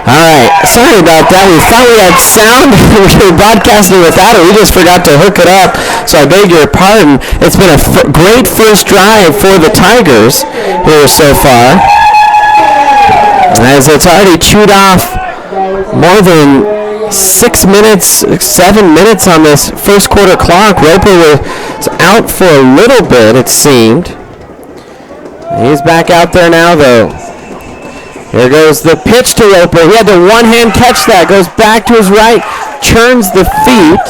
All right, sorry about that. We thought we had sound. We were broadcasting without it. We just forgot to hook it up, so I beg your pardon. It's been a great first drive for the Tigers here so far, as it's already chewed off more than 6 minutes, 7 minutes on this first quarter clock. Roper was out for a little bit, it seemed. He's back out there now, though. Here goes the pitch to Roper. He had the one-hand catch that. Goes back to his right, churns the feet,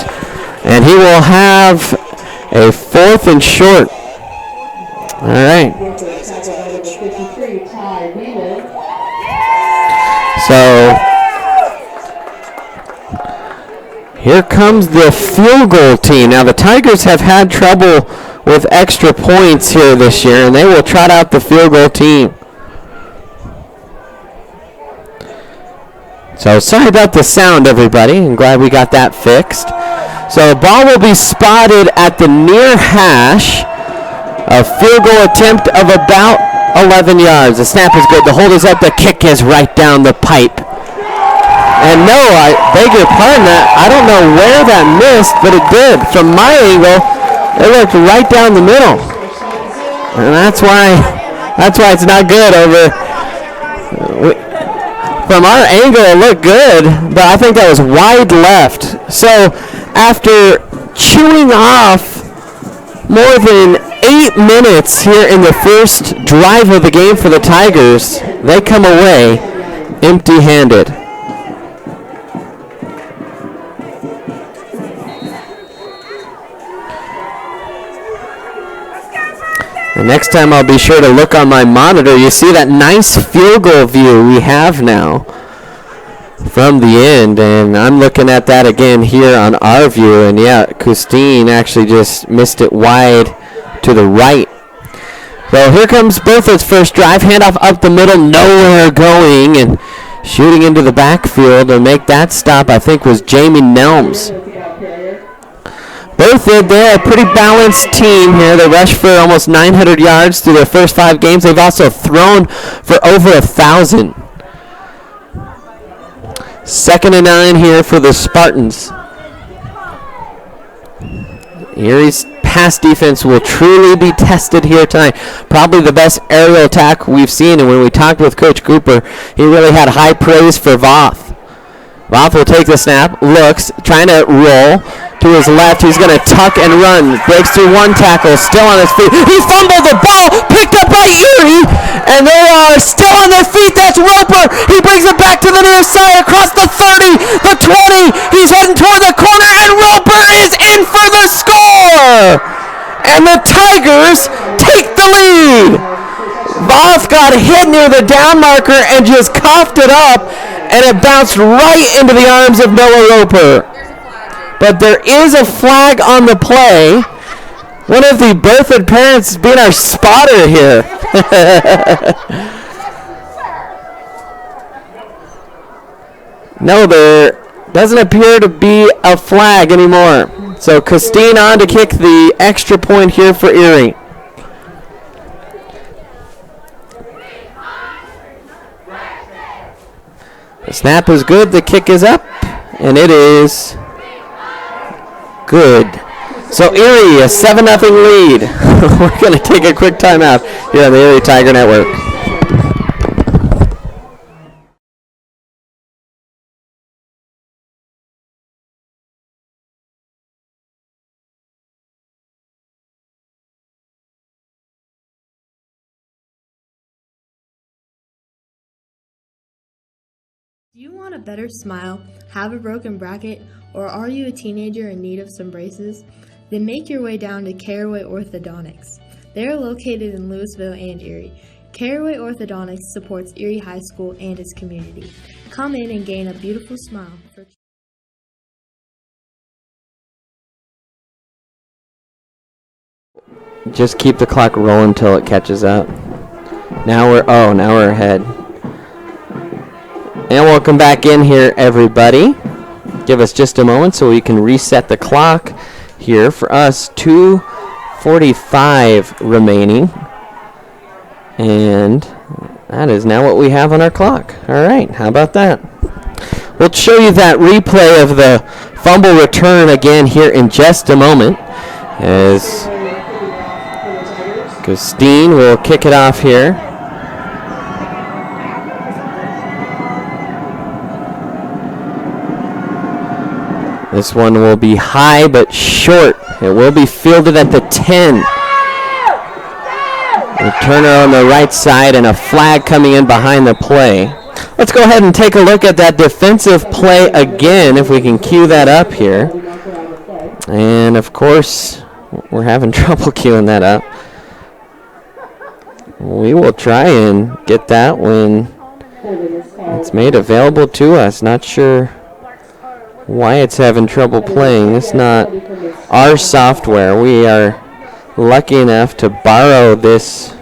and he will have a 4th and short. All right. So here comes the field goal team. Now the Tigers have had trouble with extra points here this year, and they will trot out the field goal team. So sorry about the sound, everybody. I'm glad we got that fixed. So the ball will be spotted at the near hash. A field goal attempt of about 11 yards. The snap is good. The hold is up. The kick is right down the pipe. And no, I beg your pardon. I don't know where that missed, but it did. From my angle, it looked right down the middle. And that's why it's not good over. From our angle, it looked good, but I think that was wide left. So after chewing off more than 8 minutes here in the first drive of the game for the Tigers, they come away empty-handed. And next time I'll be sure to look on my monitor. You see that nice field goal view we have now from the end, and I'm looking at that again here on our view, and yeah, Custine actually just missed it wide to the right. So here comes Berthoud's first drive, handoff up the middle, nowhere going, and shooting into the backfield to make that stop, I think, was Jamie Nelms. Berthoud, they're a pretty balanced team here. They rushed for almost 900 yards through their first 5 games. They've also thrown for over 1,000. 2nd and 9 here for the Spartans. Erie's pass defense will truly be tested here tonight. Probably the best aerial attack we've seen, and when we talked with Coach Cooper, he really had high praise for Voth. Voth will take the snap, looks, trying to roll to his left. He's going to tuck and run. Breaks through one tackle, still on his feet. He fumbled the ball, picked up by Erie, and they are still on their feet. That's Roper. He brings it back to the near side, across the 30, the 20. He's heading toward the corner, and Roper is in for the score. And the Tigers take the lead. Voth got hit near the down marker and just coughed it up, and it bounced right into the arms of Noah Roper. But there is a flag on the play. One of the Berthoud parents being our spotter here. No, there doesn't appear to be a flag anymore. So Custine on to kick the extra point here for Erie. The snap is good, the kick is up, and it is good. So Erie, a 7-0 lead. We're going to take a quick timeout here on the Erie Tiger Network. Do you want a better smile, have a broken bracket, or are you a teenager in need of some braces? Then make your way down to Caraway Orthodontics. They are located in Louisville and Erie. Caraway Orthodontics supports Erie High School and its community. Come in and gain a beautiful smile. Just keep the clock rolling until it catches up. Now we're ahead. And welcome back in here, everybody. Give us just a moment so we can reset the clock here for us. 2:45 remaining. And that is now what we have on our clock. All right, how about that? We'll show you that replay of the fumble return again here in just a moment, as Christine will kick it off here. This one will be high but short. It will be fielded at the 10. Returner on the right side and a flag coming in behind the play. Let's go ahead and take a look at that defensive play again, if we can cue that up here. And of course, we're having trouble queuing that up. We will try and get that when it's made available to us. Not sure why it's having trouble playing. It's not our software. We are lucky enough to borrow this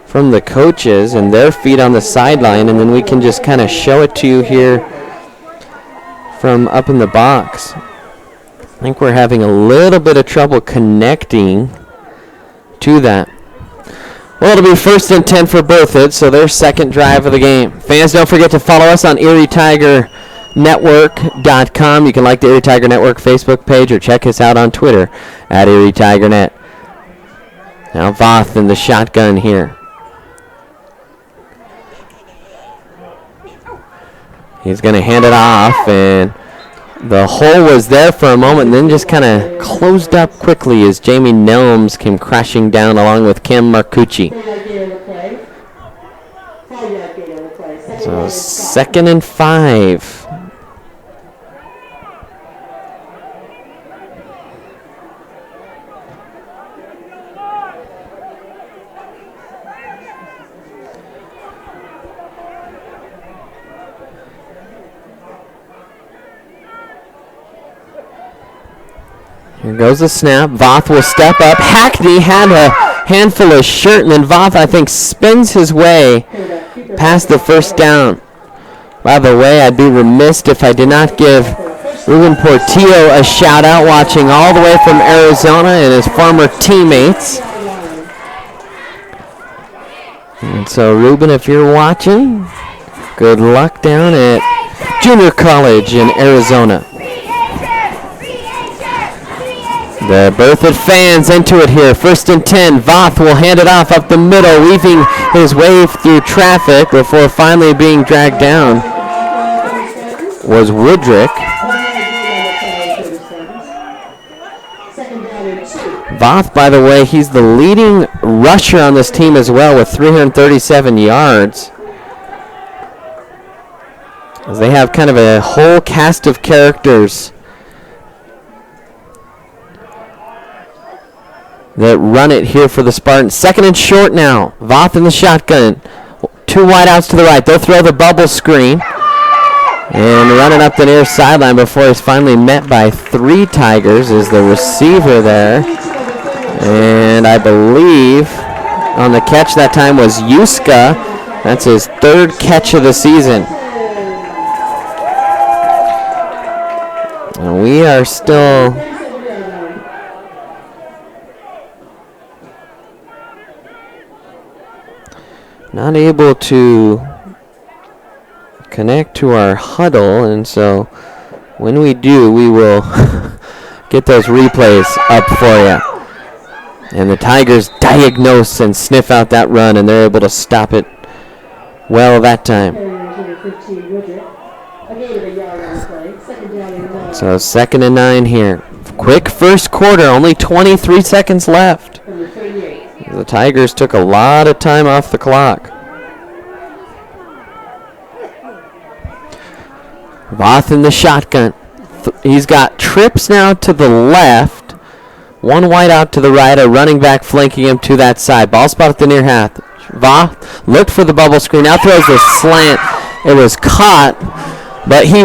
from the coaches and their feet on the sideline, and then we can just kind of show it to you here from up in the box. I think we're having a little bit of trouble connecting to that. Well, it'll be 1st and 10 for Berthoud, so their second drive of the game. Fans, don't forget to follow us on ErieTigerNetwork.com. You can like the Erie Tiger Network Facebook page or check us out on Twitter at ErieTigerNet. Now Voth in the shotgun here. He's going to hand it off, and the hole was there for a moment and then just kind of closed up quickly as Jamie Nelms came crashing down along with Cam Marcucci. So 2nd and 5. Here goes the snap. Voth will step up. Hackney had a handful of shirt, and then Voth, I think, spins his way past the first down. By the way, I'd be remiss if I did not give Ruben Portillo a shout-out, watching all the way from Arizona and his former teammates. And so, Ruben, if you're watching, good luck down at junior college in Arizona. The Berthoud fans into it here. 1st and 10. Voth will hand it off up the middle, weaving his way through traffic before finally being dragged down. Was Woodrick. Voth, by the way, he's the leading rusher on this team as well with 337 yards. As they have kind of a whole cast of characters that run it here for the Spartans. 2nd and short now. Voth in the shotgun. 2 wideouts to the right. They'll throw the bubble screen. And running up the near sideline before he's finally met by 3 Tigers is the receiver there. And I believe on the catch that time was Yuska. That's his 3rd catch of the season. And we are still not able to connect to our huddle, and so when we do, we will get those replays up for you. And the Tigers diagnose and sniff out that run, and they're able to stop it well that time. So 2nd and 9 here. Quick first quarter, only 23 seconds left. The Tigers took a lot of time off the clock. Voth in the shotgun. He's got trips now to the left. 1 wide out to the right, a running back flanking him to that side. Ball spot at the near half. Voth looked for the bubble screen. Now throws the slant. It was caught, but he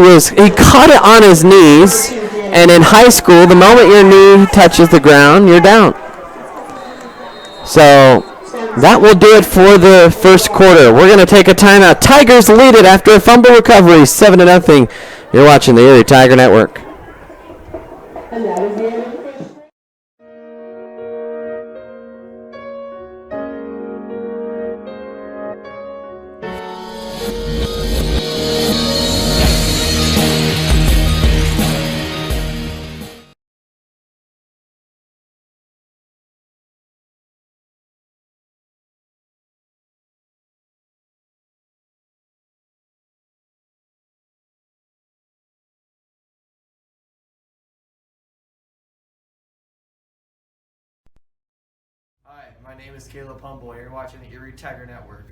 caught it on his knees. And in high school, the moment your knee touches the ground, you're down. So that will do it for the first quarter. We're going to take a timeout. Tigers lead it after a fumble recovery, 7-0. You're watching the Erie Tiger Network. And that is the end of the first. Hi, my name is Caleb Humble, and you're watching the Erie Tiger Network.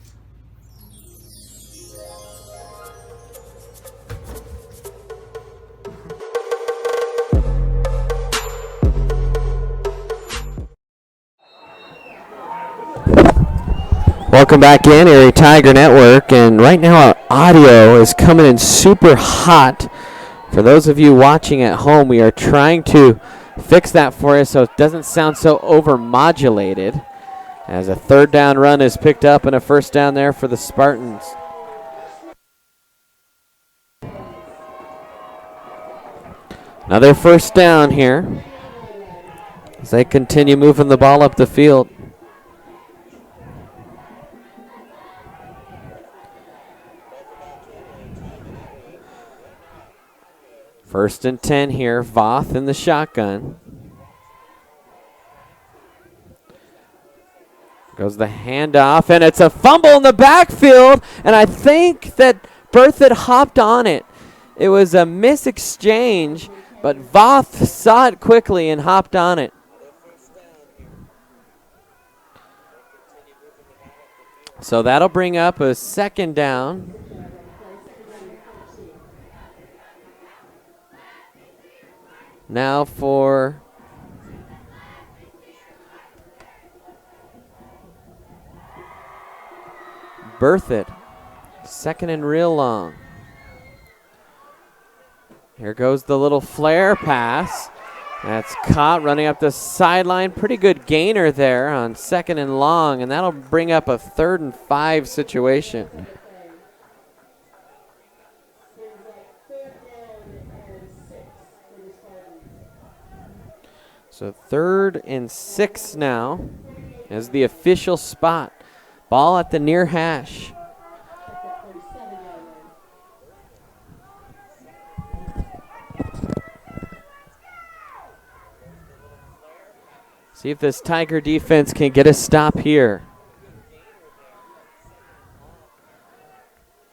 Welcome back in, Erie Tiger Network, and right now our audio is coming in super hot. For those of you watching at home, we are trying to fix that for you so it doesn't sound so over-modulated, as a third down run is picked up and a first down there for the Spartans. Another first down here as they continue moving the ball up the field. First and 10 here, Voth in the shotgun. Goes the handoff, and it's a fumble in the backfield, and I think that Berthoud hopped on it. It was a misexchange, but Voth saw it quickly and hopped on it. So that'll bring up a second down. Now for Berthoud. Second and real long. Here goes the little flare pass. That's caught running up the sideline. Pretty good gainer there on second and long, and that'll bring up a 3rd and 5 situation. So 3rd and 6 now is the official spot. Ball at the near hash. See if this Tiger defense can get a stop here.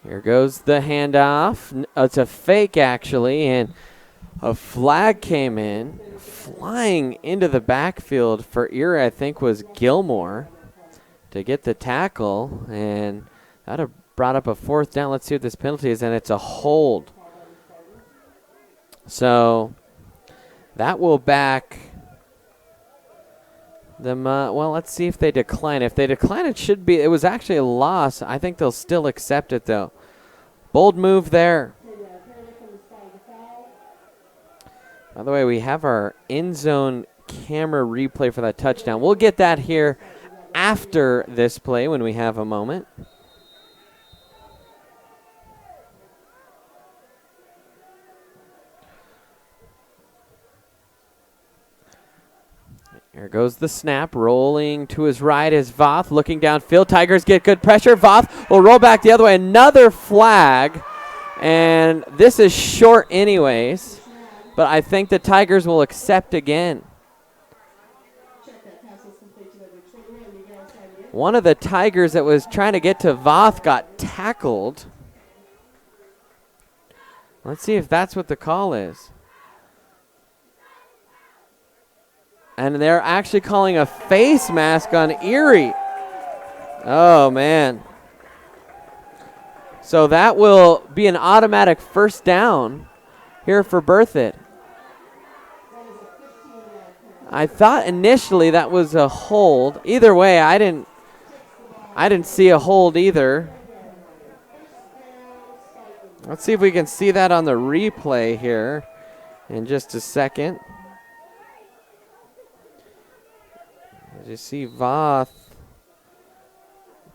Here goes the handoff. It's a fake, actually, and a flag came in. Flying into the backfield for Erie, I think, was Gilmore to get the tackle, and that would have brought up a 4th down. Let's see what this penalty is, and it's a hold. So that will back them. Well, let's see if they decline. If they decline, it was actually a loss. I think they'll still accept it, though. Bold move there. By the way, we have our end zone camera replay for that touchdown. We'll get that here after this play when we have a moment. Here goes the snap, rolling to his right is Voth, looking downfield. Tigers get good pressure. Voth will roll back the other way. Another flag, and this is short anyways, but I think the Tigers will accept again. One of the Tigers that was trying to get to Voth got tackled. Let's see if that's what the call is. And they're actually calling a face mask on Erie. Oh, man. So that will be an automatic first down here for Berthoud. I thought initially that was a hold. Either way, I didn't see a hold either. Let's see if we can see that on the replay here in just a second. As you see Voth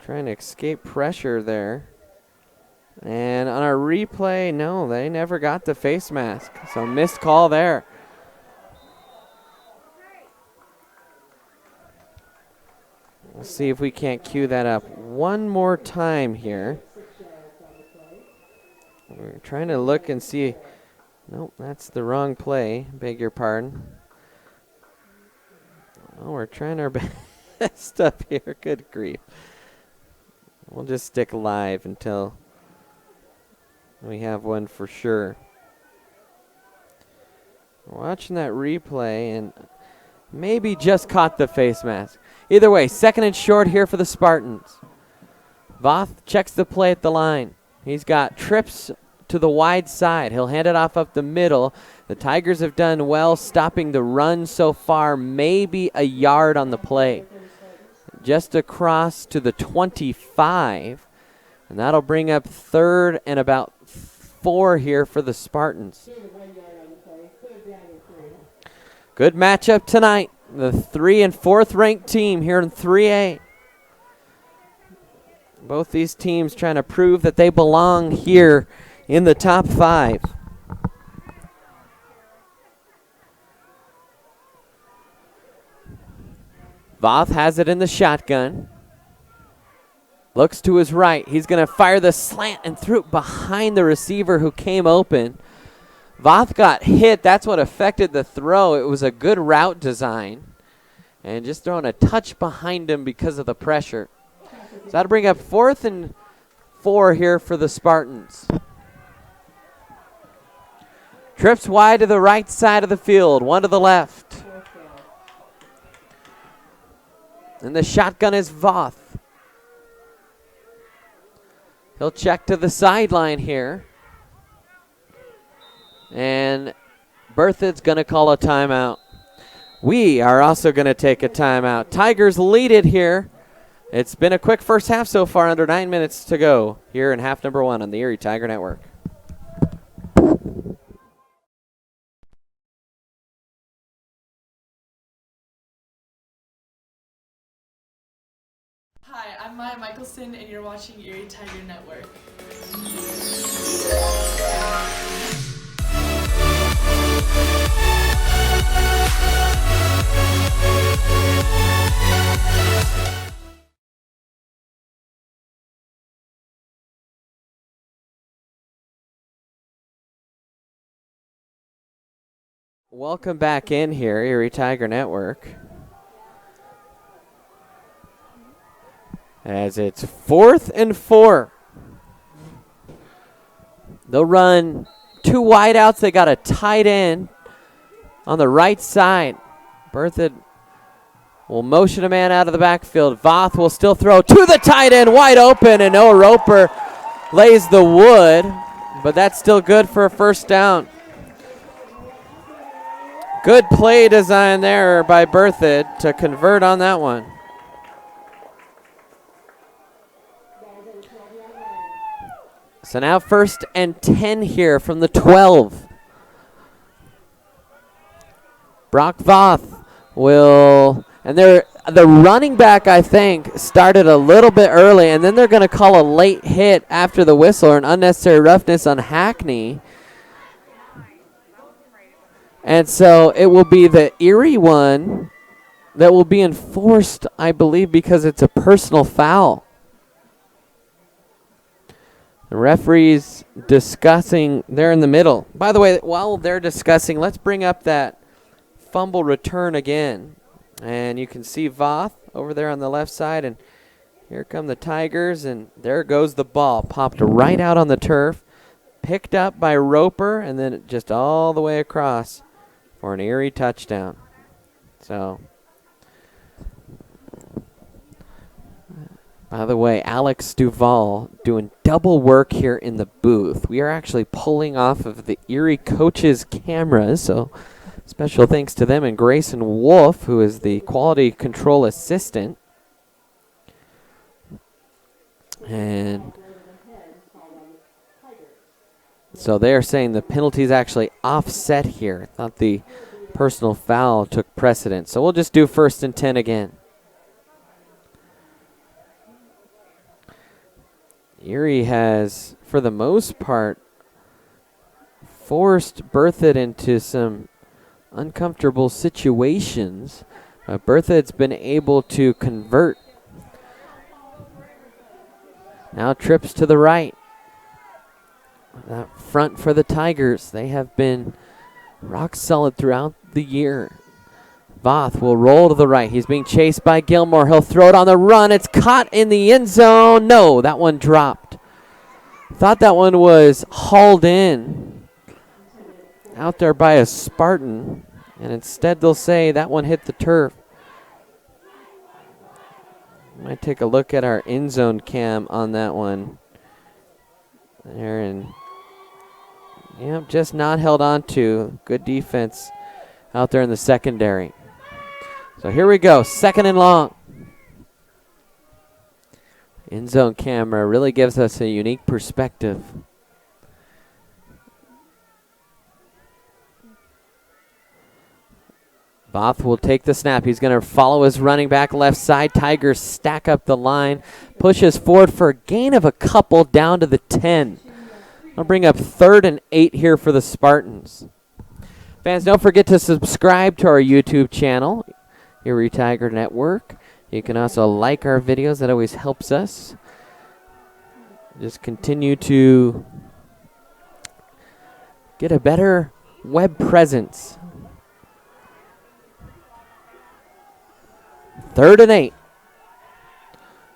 trying to escape pressure there. And on our replay, no, they never got the face mask. So missed call there. We'll see if we can't cue that up one more time here. We're trying to look and see. Nope, that's the wrong play. Beg your pardon. Oh, we're trying our best up here. Good grief. We'll just stick live until we have one for sure. We're watching that replay and maybe just caught the face mask. Either way, 2nd and short here for the Spartans. Voth checks the play at the line. He's got trips to the wide side. He'll hand it off up the middle. The Tigers have done well stopping the run so far, maybe a yard on the play. Just across to the 25, and that'll bring up 3rd and about 4 here for the Spartans. Good matchup tonight. The 3 and 4th ranked team here in 3A. Both these teams trying to prove that they belong here in the top 5. Voth has it in the shotgun. Looks to his right. He's going to fire the slant and threw it behind the receiver who came open. Voth got hit. That's what affected the throw. It was a good route design. And just throwing a touch behind him because of the pressure. So that'll bring up 4th and 4 here for the Spartans. Trips wide to the right side of the field, 1 to the left. And the shotgun is Voth. He'll check to the sideline here. And Berthoud's going to call a timeout. We are also going to take a timeout. Tigers lead it here. It's been a quick first half so far, under 9 minutes to go here in half number 1 on the Erie Tiger Network. Hi, I'm Maya Michelson, and you're watching Erie Tiger Network. Welcome back in here, Erie Tiger Network. As it's 4th and 4. They'll run 2 wideouts. They got a tight end on the right side. Berthoud will motion a man out of the backfield. Voth will still throw to the tight end, wide open, and Noah Roper lays the wood, but that's still good for a first down. Good play design there by Berthoud to convert on that one. So now 1st and 10 here from the 12. Brock Voth will, and the running back, I think, started a little bit early, and then they're going to call a late hit after the whistle or an unnecessary roughness on Hackney. And so it will be the Erie one that will be enforced, I believe, because it's a personal foul. The referee's discussing there in the middle. By the way, while they're discussing, let's bring up that fumble return again. And you can see Voth over there on the left side. And here come the Tigers. And there goes the ball. Popped right out on the turf. Picked up by Roper. And then just all the way across for an Erie touchdown. So, by the way, Alex Duval doing double work here in the booth. We are actually pulling off of the Erie coaches' cameras, so special thanks to them, and Grayson Wolf, who is the quality control assistant. And so they are saying the penalty is actually offset here. I thought the personal foul took precedence. So we'll just do 1st and 10 again. Erie has, for the most part, forced Berthoud into some uncomfortable situations. Berthoud's been able to convert. Now trips to the right. That front for the Tigers, they have been rock solid throughout the year. Voth will roll to the right. He's being chased by Gilmore. He'll throw it on the run. It's caught in the end zone. No, that one dropped. Thought that one was hauled in out there by a Spartan, and instead they'll say that one hit the turf. Might take a look at our end zone cam on that one. There, and yep, just not held on to. Good defense out there in the secondary. So here we go, 2nd and long. End zone camera really gives us a unique perspective. Voth will take the snap. He's going to follow his running back left side. Tigers stack up the line, pushes forward for a gain of a couple down to the 10. I'll bring up 3rd and 8 here for the Spartans. Fans, don't forget to subscribe to our YouTube channel, Erie Tiger Network. You can also like our videos. That always helps us. Just continue to get a better web presence. 3rd and 8.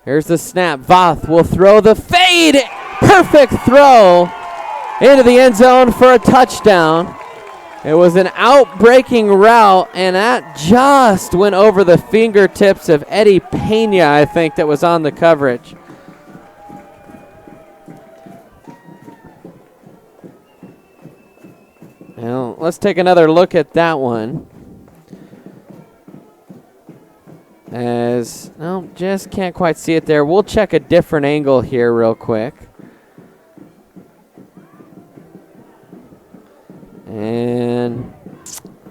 Here's the snap. Voth will throw the fade. Perfect throw into the end zone for a touchdown. It was an out-breaking route, and that just went over the fingertips of Eddie Pena, I think, that was on the coverage. Now, let's take another look at that one. As, no, just can't quite see it there. We'll check a different angle here real quick. And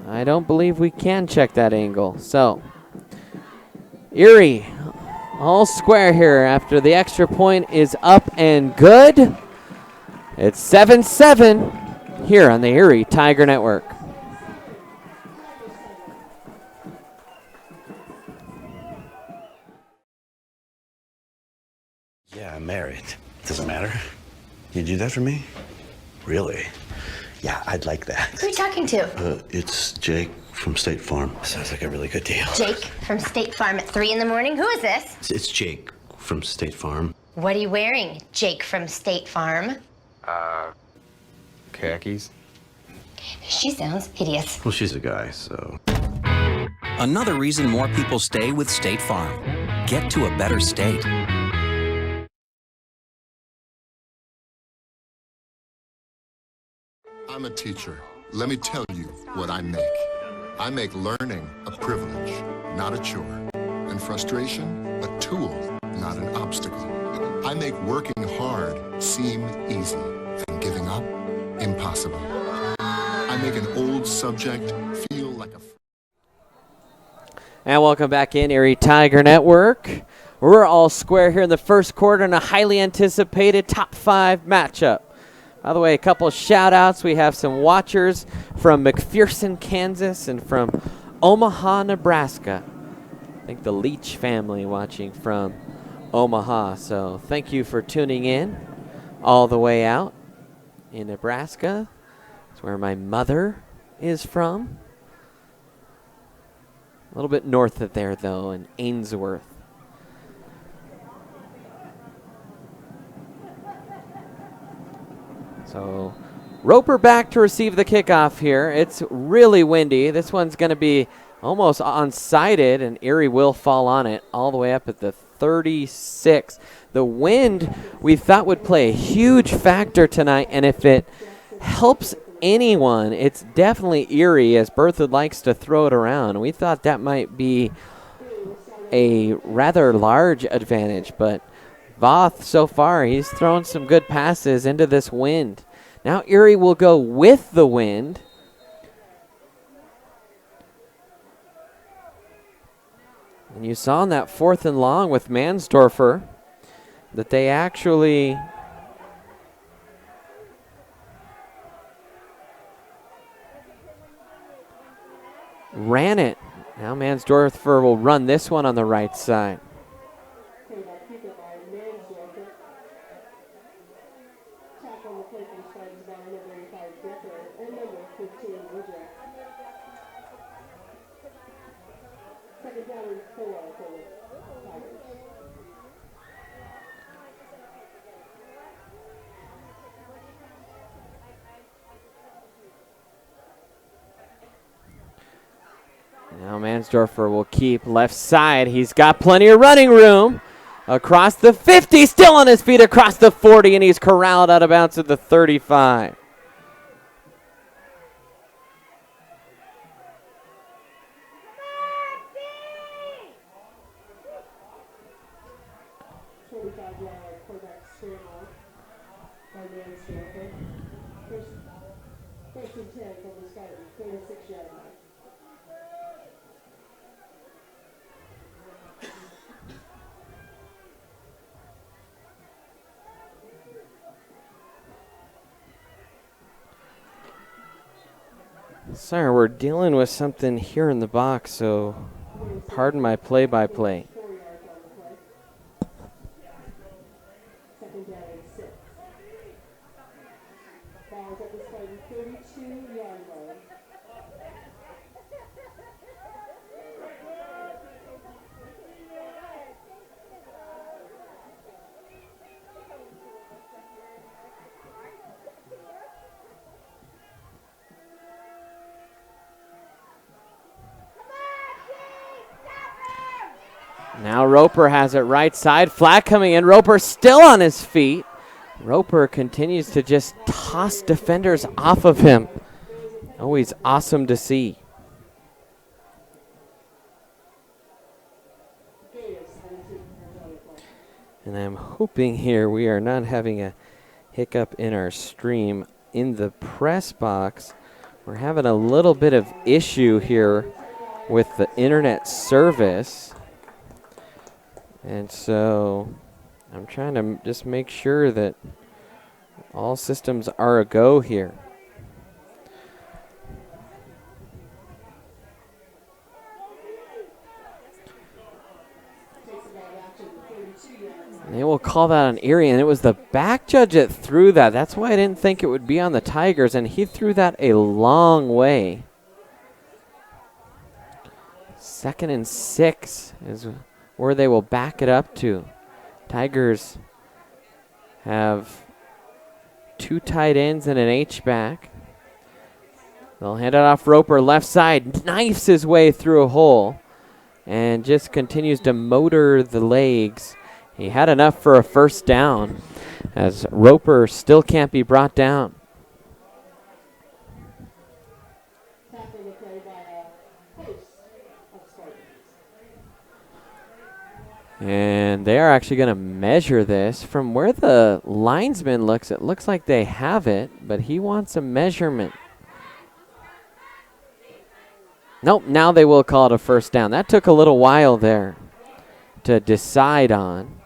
I don't believe we can check that angle. So, Erie, all square here after the extra point is up and good. It's 7-7 here on the Erie Tiger Network. Yeah, I'm married. Doesn't matter. You do that for me? Really? Yeah, I'd like that. Who are you talking to? It's Jake from State Farm. Sounds like a really good deal. Jake from State Farm at 3 in the morning? Who is this? It's Jake from State Farm. What are you wearing, Jake from State Farm? Khakis. She sounds hideous. Well, she's a guy, so. Another reason more people stay with State Farm. Get to a better state. I'm a teacher. Let me tell you what I make. I make learning a privilege, not a chore. And frustration, a tool, not an obstacle. I make working hard seem easy and giving up impossible. I make an old subject feel like a... And welcome back in, Erie Tiger Network. We're all square here in the first quarter in a highly anticipated top 5 matchup. By the way, a couple of shout-outs. We have some watchers from McPherson, Kansas, and from Omaha, Nebraska. I think the Leach family watching from Omaha. So thank you for tuning in all the way out in Nebraska. That's where my mother is from. A little bit north of there, though, in Ainsworth. So Roper back to receive the kickoff here. It's really windy. This one's going to be almost unsighted, and Erie will fall on it all the way up at the 36. The wind we thought would play a huge factor tonight, and if it helps anyone, it's definitely Erie, as Berthoud likes to throw it around. We thought that might be a rather large advantage, but Voth, so far, he's thrown some good passes into this wind. Now Erie will go with the wind. And you saw in that 4th and long with Mansdorfer that they actually ran it. Now Mansdorfer will run this one on the right side. Now Mansdorfer will keep left side. He's got plenty of running room. across the 50, still on his feet across the 40, and he's corralled out of bounds at the 35. Sorry, we're dealing with something here in the box, so pardon my play-by-play. Now Roper has it right side. Flag coming in. Roper still on his feet. Roper continues to just toss defenders off of him. Always awesome to see. And I'm hoping here we are not having a hiccup in our stream. In the press box, we're having a little bit of issue here with the internet service. And so I'm trying to just make sure that all systems are a go here. And they will call that on Erie, and it was the back judge that threw that. That's why I didn't think it would be on the Tigers, and he threw that a long way. 2nd and 6 is where they will back it up to. Tigers have 2 tight ends and an H-back. They'll hand it off. Roper left side, knifes his way through a hole and just continues to motor the legs. He had enough for a first down as Roper still can't be brought down. And they are actually going to measure this. From where the linesman looks, it looks like they have it, but he wants a measurement. Nope, now they will call it a first down. That took a little while there to decide on.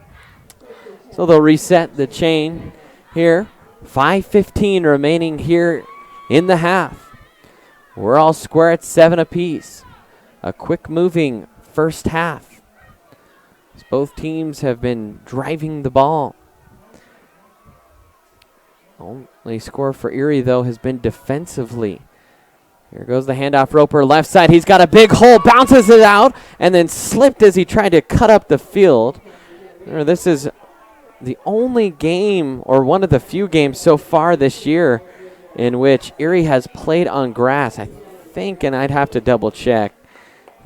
So they'll reset the chain here. 5:15 remaining here in the half. We're all square at 7 apiece. A quick moving first half. Both teams have been driving the ball. Only score for Erie, though, has been defensively. Here goes the handoff. Roper left side. He's got a big hole, bounces it out, and then slipped as he tried to cut up the field. This is the only game, or one of the few games so far this year, in which Erie has played on grass. I think, and I'd have to double check,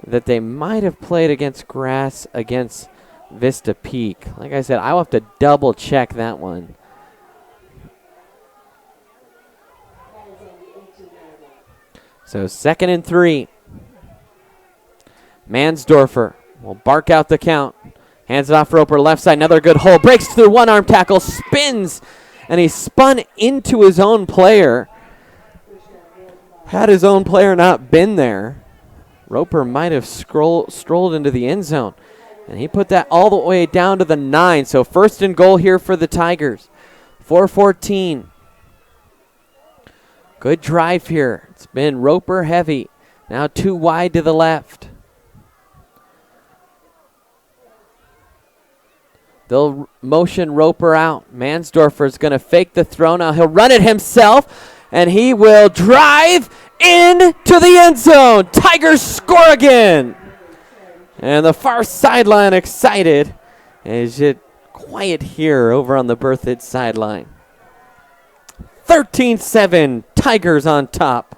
that they might have played against grass against Vista Peak. Like I said, I'll have to double check that one. So 2nd and 3. Mansdorfer will bark out the count. Hands it off. Roper left side. Another good hole. Breaks through one arm tackle. Spins. And he spun into his own player. Had his own player not been there, Roper might have strolled into the end zone. And he put that all the way down to the 9. So 1st and goal here for the Tigers. 4:14. Good drive here. It's been Roper heavy. Now 2 wide to the left. They'll motion Roper out. Mansdorfer's going to fake the throw. Now he'll run it himself. And he will drive into the end zone. Tigers score again. And the far sideline excited. Is it quiet here over on the Berthoud sideline? 13-7, Tigers on top.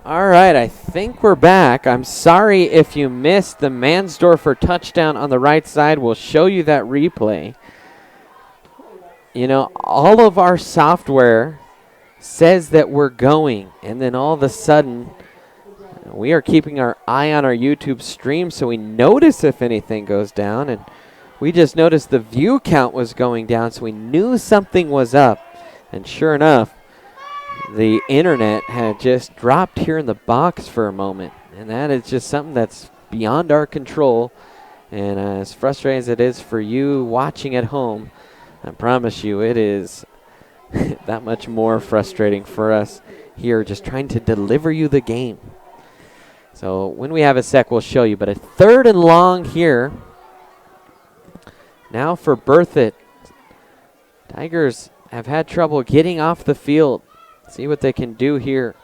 All right, I think we're back. I'm sorry if you missed the Mansdorfer touchdown on the right side. We'll show you that replay. You know, all of our software says that we're going, and then all of a sudden, we are keeping our eye on our YouTube stream so we notice if anything goes down, and we just noticed the view count was going down, so we knew something was up, and sure enough, the internet had just dropped here in the box for a moment, and that is just something that's beyond our control. And as frustrating as it is for you watching at home, I promise you it is that much more frustrating for us here just trying to deliver you the game. So when we have a sec, we'll show you. But a 3rd and long here. Now for Berthoud. Tigers have had trouble getting off the field. See what they can do here.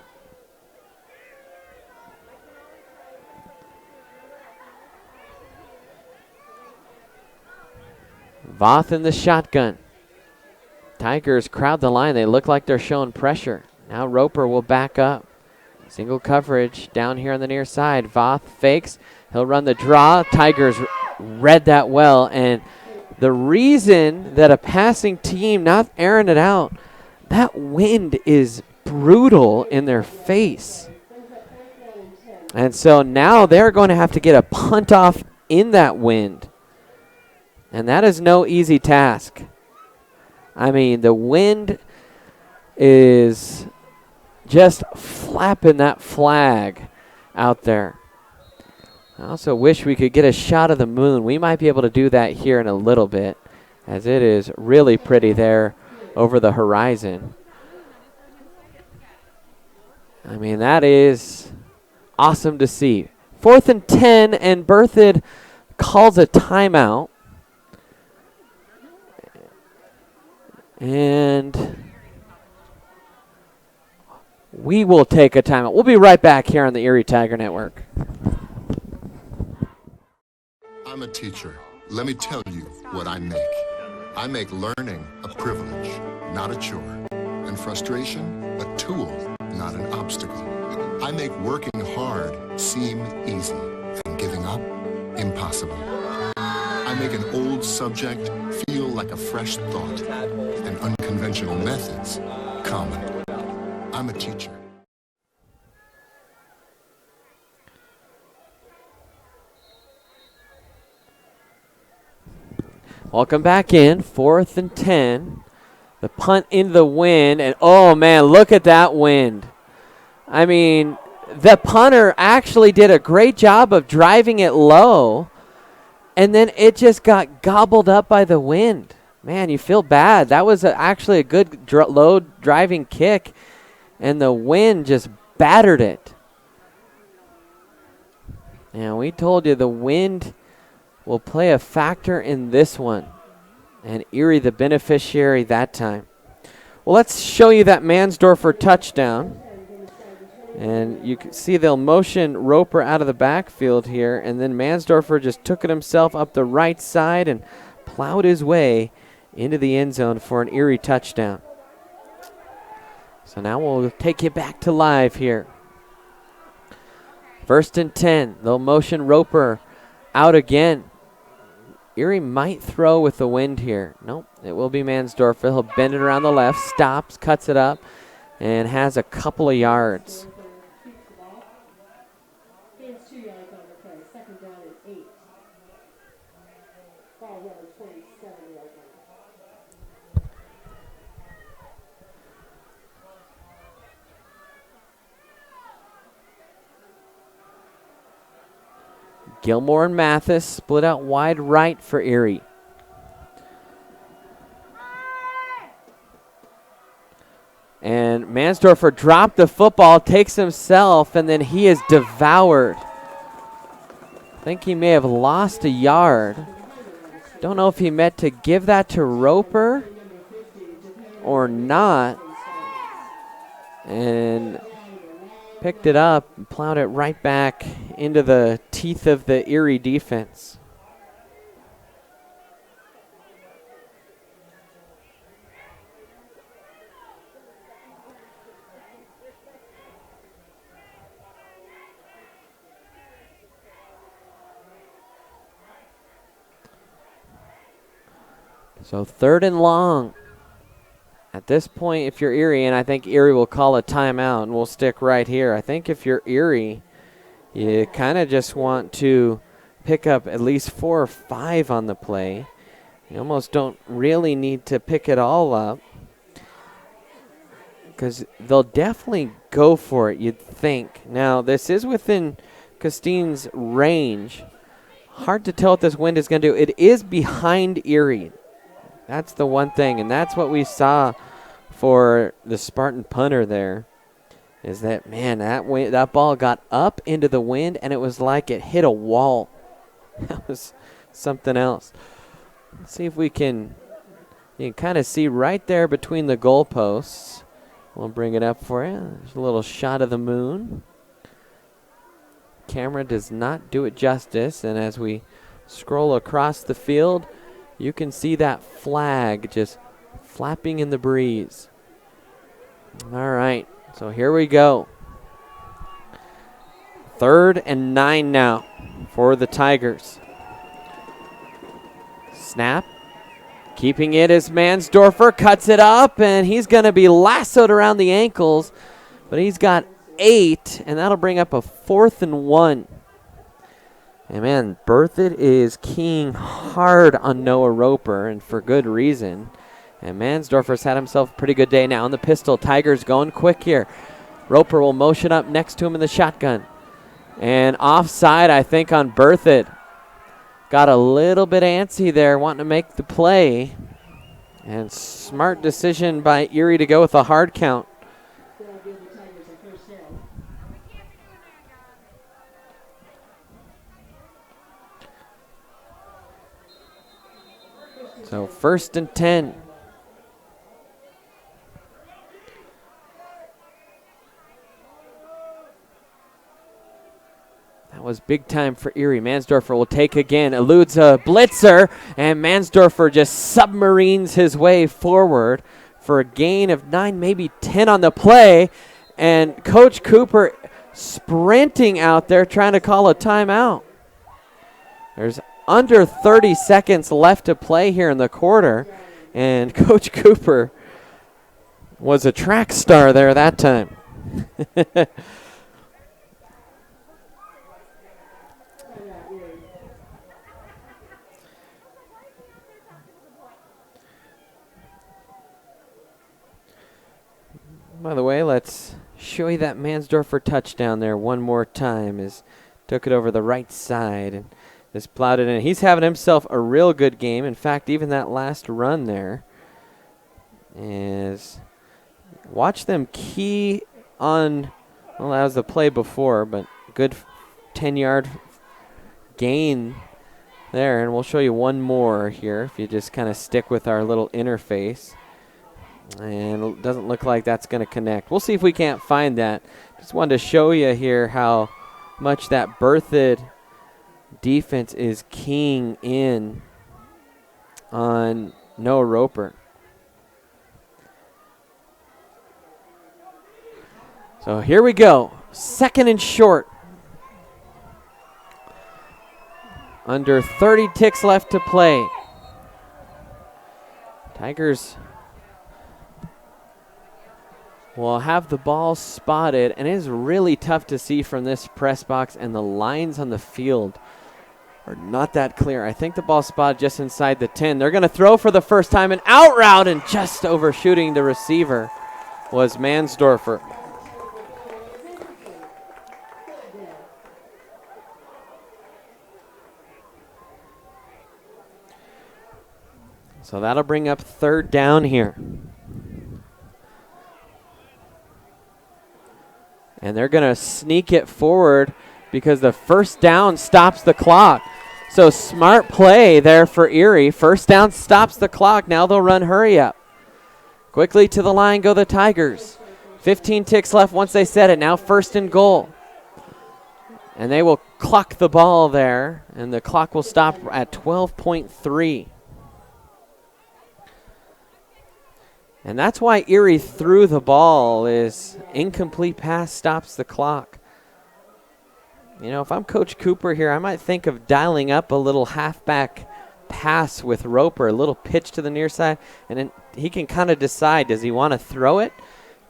Voth in the shotgun. Tigers crowd the line. They look like they're showing pressure. Now Roper will back up. Single coverage down here on the near side. Voth fakes. He'll run the draw. Tigers read that well. And the reason that a passing team not airing it out, that wind is brutal in their face. And so now they're going to have to get a punt off in that wind. And that is no easy task. I mean, the wind is just flapping that flag out there. I also wish we could get a shot of the moon. We might be able to do that here in a little bit, as it is really pretty there over the horizon. I mean, that is awesome to see. 4th and 10, and Berthoud calls a timeout. And we will take a timeout. We'll be right back here on the Erie Tiger Network. I'm a teacher. Let me tell you what I make. I make learning a privilege, not a chore, and frustration a tool, not an obstacle. I make working hard seem easy and giving up impossible. I make an old subject feel like a fresh thought and unconventional methods common. I'm a teacher. Welcome back in. 4th and 10. The punt in the wind. And, oh, man, look at that wind. I mean, the punter actually did a great job of driving it low. And then it just got gobbled up by the wind. Man, you feel bad. That was actually a good low driving kick. And the wind just battered it. And we told you the wind will play a factor in this one. And Erie the beneficiary that time. Well, let's show you that Mansdorfer touchdown. And you can see they'll motion Roper out of the backfield here. And then Mansdorfer just took it himself up the right side and plowed his way into the end zone for an Erie touchdown. So now we'll take you back to live here. 1st and 10. They'll motion Roper out again. Erie might throw with the wind here. Nope, it will be Mansdorfer. He'll bend it around the left, stops, cuts it up, and has a couple of yards. Gilmore and Mathis split out wide right for Erie. And Mansdorfer dropped the football, takes himself, and then he is devoured. I think he may have lost a yard. Don't know if he meant to give that to Roper or not. And picked it up and plowed it right back into the teeth of the Erie defense. So 3rd and long. At this point, if you're Erie, and I think Erie will call a timeout, and we'll stick right here. I think if you're Erie, you kind of just want to pick up at least 4 or 5 on the play. You almost don't really need to pick it all up because they'll definitely go for it, you'd think. Now, this is within Custine's range. Hard to tell what this wind is going to do. It is behind Erie. That's the one thing, and that's what we saw for the Spartan punter there, is that, man, that ball got up into the wind, and it was like it hit a wall. That was something else. Let's see if you can kind of see right there between the goalposts. We'll bring it up for you. There's a little shot of the moon. Camera does not do it justice, and as we scroll across the field, you can see that flag just flapping in the breeze. All right, so here we go. 3rd and 9 now for the Tigers. Snap. Keeping it as Mansdorfer cuts it up, and he's going to be lassoed around the ankles, but he's got 8, and that'll bring up a 4th and 1. And, man, Berthoud is keying hard on Noah Roper, and for good reason. And Mansdorfer's had himself a pretty good day now. On the pistol, Tigers going quick here. Roper will motion up next to him in the shotgun. And offside, I think, on Berthoud. Got a little bit antsy there, wanting to make the play. And smart decision by Erie to go with a hard count. So 1st and 10. That was big time for Erie. Mansdorfer will take again, eludes a blitzer, and Mansdorfer just submarines his way forward for a gain of 9, maybe 10 on the play. And Coach Cooper sprinting out there trying to call a timeout. There's under 30 seconds left to play here in the quarter, and Coach Cooper was a track star there that time. By the way, let's show you that Mansdorfer touchdown there one more time. As took it over the right side and just plowed it in. He's having himself a real good game. In fact, even that last run there is, watch them key on, well, that was the play before, but good 10-yard gain there. And we'll show you one more here if you just kind of stick with our little interface. And it doesn't look like that's going to connect. We'll see if we can't find that. Just wanted to show you here how much that Berthoud defense is keying in on Noah Roper. So here we go. 2nd and short. Under 30 ticks left to play. Tigers will have the ball spotted, and it is really tough to see from this press box, and the lines on the field are not that clear. I think the ball spotted just inside the 10. They're going to throw for the first time, an out route, and just overshooting the receiver was Mansdorfer. So that'll bring up 3rd down here. And they're going to sneak it forward because the first down stops the clock. So smart play there for Erie. First down stops the clock. Now they'll run hurry up. Quickly to the line go the Tigers. 15 ticks left once they set it. Now 1st and goal. And they will clock the ball there. And the clock will stop at 12.3. And that's why Erie threw the ball, is incomplete pass stops the clock. You know, if I'm Coach Cooper here, I might think of dialing up a little halfback pass with Roper, a little pitch to the near side, and then he can kind of decide, does he want to throw it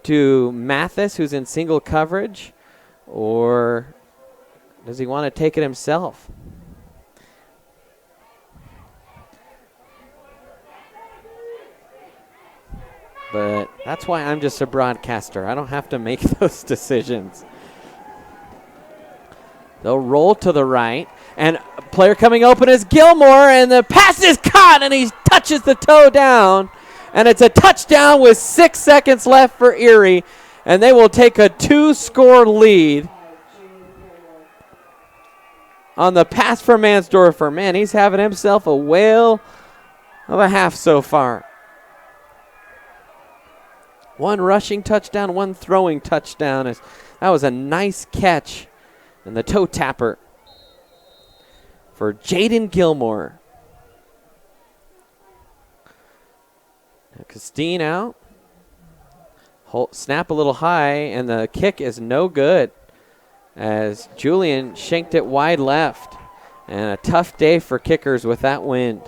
to Mathis, who's in single coverage, or does he want to take it himself? But that's why I'm just a broadcaster. I don't have to make those decisions. They'll roll to the right. And a player coming open is Gilmore, and the pass is caught, and he touches the toe down. And it's a touchdown with 6 seconds left for Erie. And they will take a 2-score lead on the pass for Mansdorfer. Man, he's having himself a whale of a half so far. 1 rushing touchdown, 1 throwing touchdown. That was a nice catch. And the toe tapper for Jaden Gilmore. Now Castine out. Snap a little high, and the kick is no good as Julian shanked it wide left. And a tough day for kickers with that wind.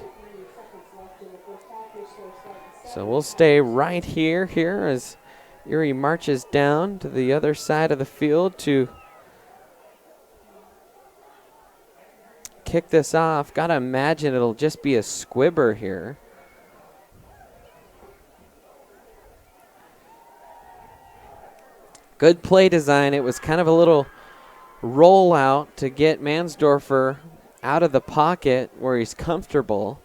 So we'll stay right here as Erie marches down to the other side of the field to kick this off. Gotta imagine it'll just be a squibber here. Good play design. It was kind of a little rollout to get Mansdorfer out of the pocket where he's comfortable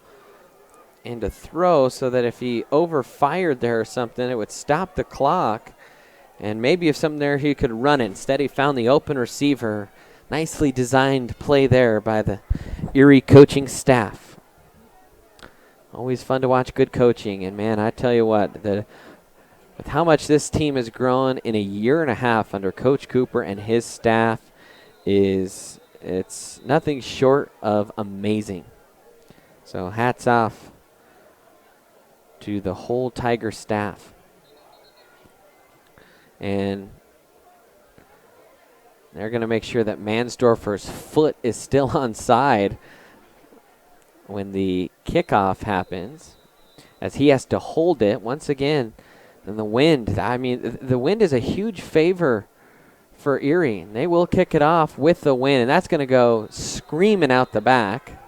and to throw so that if he overfired there or something, it would stop the clock. And maybe if something there, he could run it. Instead, he found the open receiver. Nicely designed play there by the Erie coaching staff. Always fun to watch good coaching. And, man, I tell you what, with how much this team has grown in a year and a half under Coach Cooper and his staff, it's nothing short of amazing. So hats off to the whole Tiger staff. And they're going to make sure that Mansdorfer's foot is still onside when the kickoff happens, as he has to hold it once again. And the wind, I mean, the wind is a huge favor for Erie. And they will kick it off with the wind, and that's going to go screaming out the back.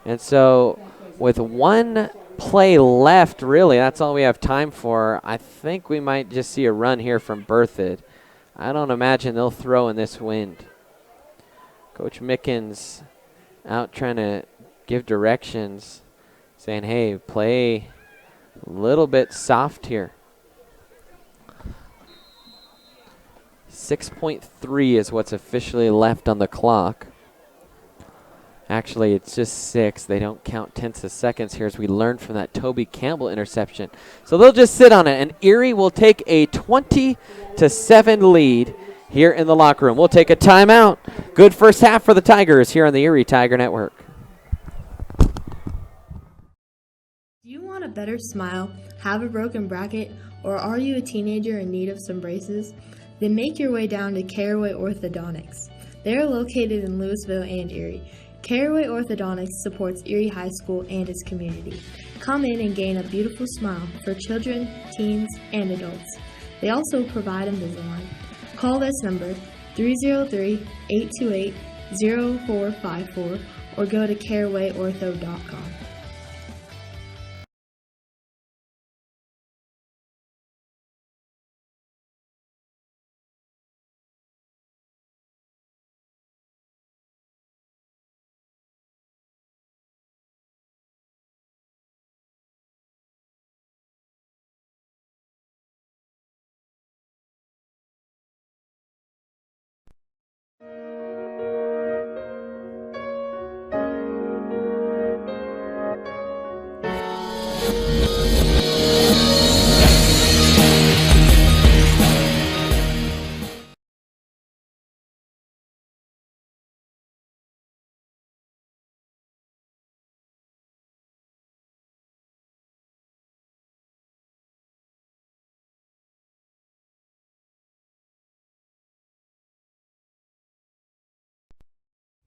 And so with 1 play left, really, that's all we have time for. I think we might just see a run here from Berthoud. I don't imagine they'll throw in this wind. Coach Mickens out trying to give directions, saying, hey, play a little bit soft here. 6.3 is what's officially left on the clock. Actually, it's just 6. They don't count tenths of seconds here, as we learned from that Toby Campbell interception. So they'll just sit on it, and Erie will take a 20-7 lead here in the locker room. We'll take a timeout. Good first half for the Tigers here on the Erie Tiger Network. Do you want a better smile, have a broken bracket, or are you a teenager in need of some braces? Then make your way down to Caraway Orthodontics. They are located in Louisville and Erie. Caraway Orthodontics supports Erie High School and its community. Come in and gain a beautiful smile for children, teens, and adults. They also provide Invisalign. Call this number, 303-828-0454, or go to CarawayOrtho.com.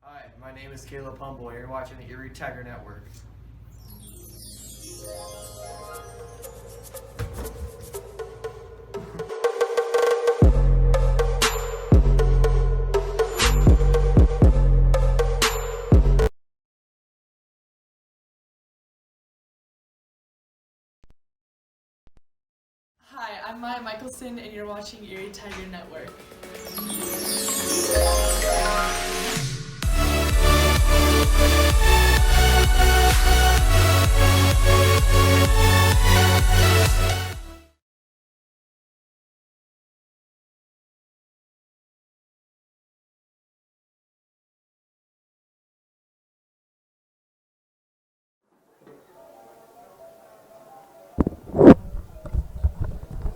Hi, my name is Caleb Humble. You're watching the Erie Tiger Network. Hi, I'm Maya Michelson, and you're watching Erie Tiger Network.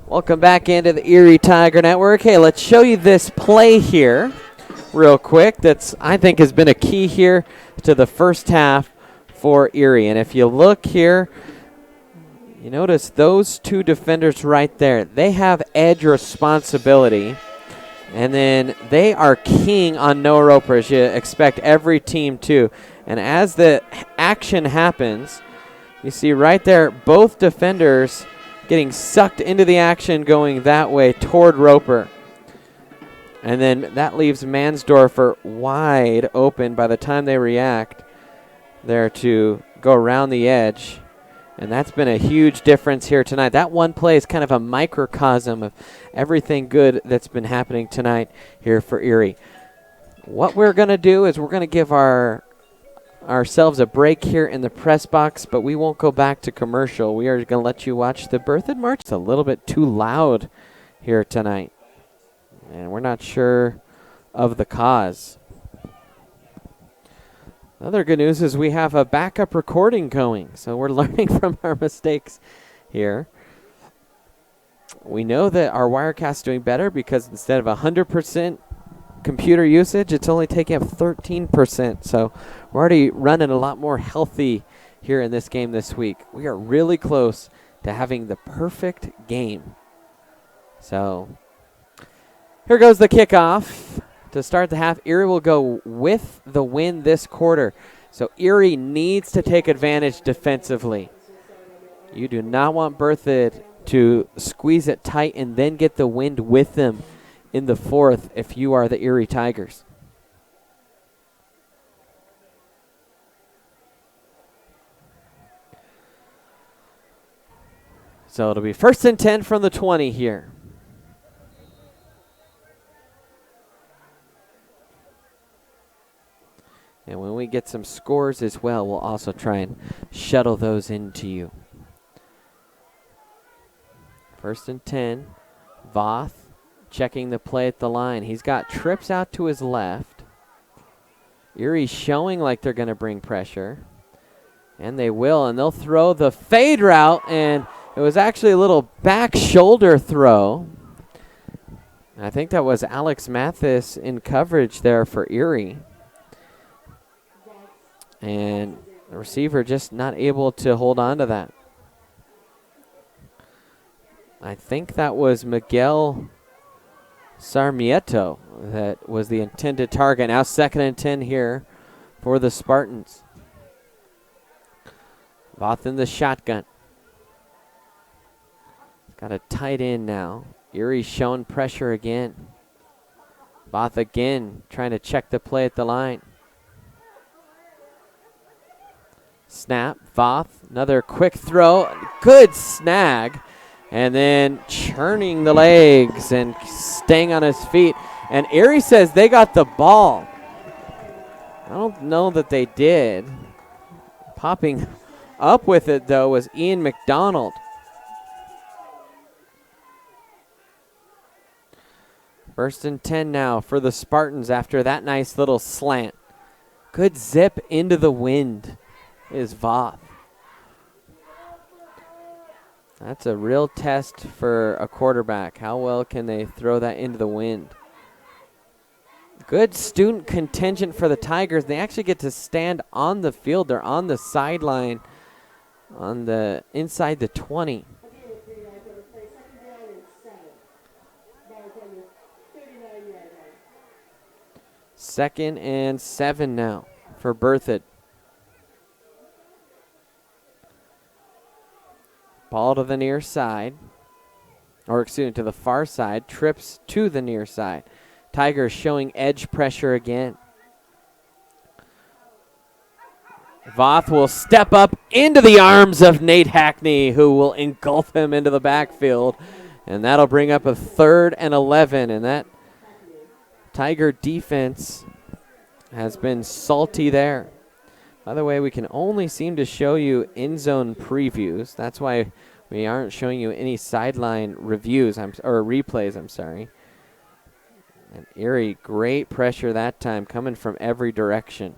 Welcome back into the Erie Tiger Network. Hey, let's show you this play here real quick that's, I think, has been a key here to the first half for Erie. And if you look here, you notice those two defenders right there. They have edge responsibility, and then they are keying on Noah Roper, as you expect every team to. And as the action happens, you see right there both defenders getting sucked into the action going that way toward Roper. And then that leaves Mansdorfer wide open by the time they react there to go around the edge. And that's been a huge difference here tonight. That one play is kind of a microcosm of everything good that's been happening tonight here for Erie. What we're going to do is we're going to give ourselves a break here in the press box, but we won't go back to commercial. We are going to let you watch the Berthoud March. It's a little bit too loud here tonight, and we're not sure of the cause. Other good news is we have a backup recording going, so we're learning from our mistakes here. We know that our Wirecast is doing better because instead of 100% computer usage, it's only taking up 13%. So we're already running a lot more healthy here in this game this week. We are really close to having the perfect game. So here goes the kickoff to start the half. Erie will go with the win this quarter. So Erie needs to take advantage defensively. You do not want Berthoud to squeeze it tight and then get the wind with them in the fourth if you are the Erie Tigers. So it'll be 1st and 10 from the 20 here. And when we get some scores as well, we'll also try and shuttle those into you. 1st and 10. Voth checking the play at the line. He's got trips out to his left. Erie's showing like they're going to bring pressure. And they will, and they'll throw the fade route, and it was actually a little back shoulder throw. I think that was Alex Mathis in coverage there for Erie. And the receiver just not able to hold on to that. I think that was Miguel Sarmiento that was the intended target. Now 2nd and 10 here for the Spartans. Voth in the shotgun. Got a tight end now. Erie's showing pressure again. Voth again trying to check the play at the line. Snap, Voth, another quick throw. Good snag. And then churning the legs and staying on his feet. And Erie says they got the ball. I don't know that they did. Popping up with it, though, was Ian McDonald. 1st and 10 now for the Spartans after that nice little slant. Good zip into the wind is Voth. That's a real test for a quarterback. How well can they throw that into the wind? Good student contingent for the Tigers. They actually get to stand on the field. They're on the sideline on the inside the 20. Second and 7 now for Berthoud. Ball to the near side. Or excuse me, to the far side. Trips to the near side. Tigers showing edge pressure again. Voth will step up into the arms of Nate Hackney, who will engulf him into the backfield. And that'll bring up a 3rd and 11. And that Tiger defense has been salty there. By the way, we can only seem to show you in zone previews. That's why we aren't showing you any sideline reviews, or replays, I'm sorry. And Erie, great pressure that time, coming from every direction.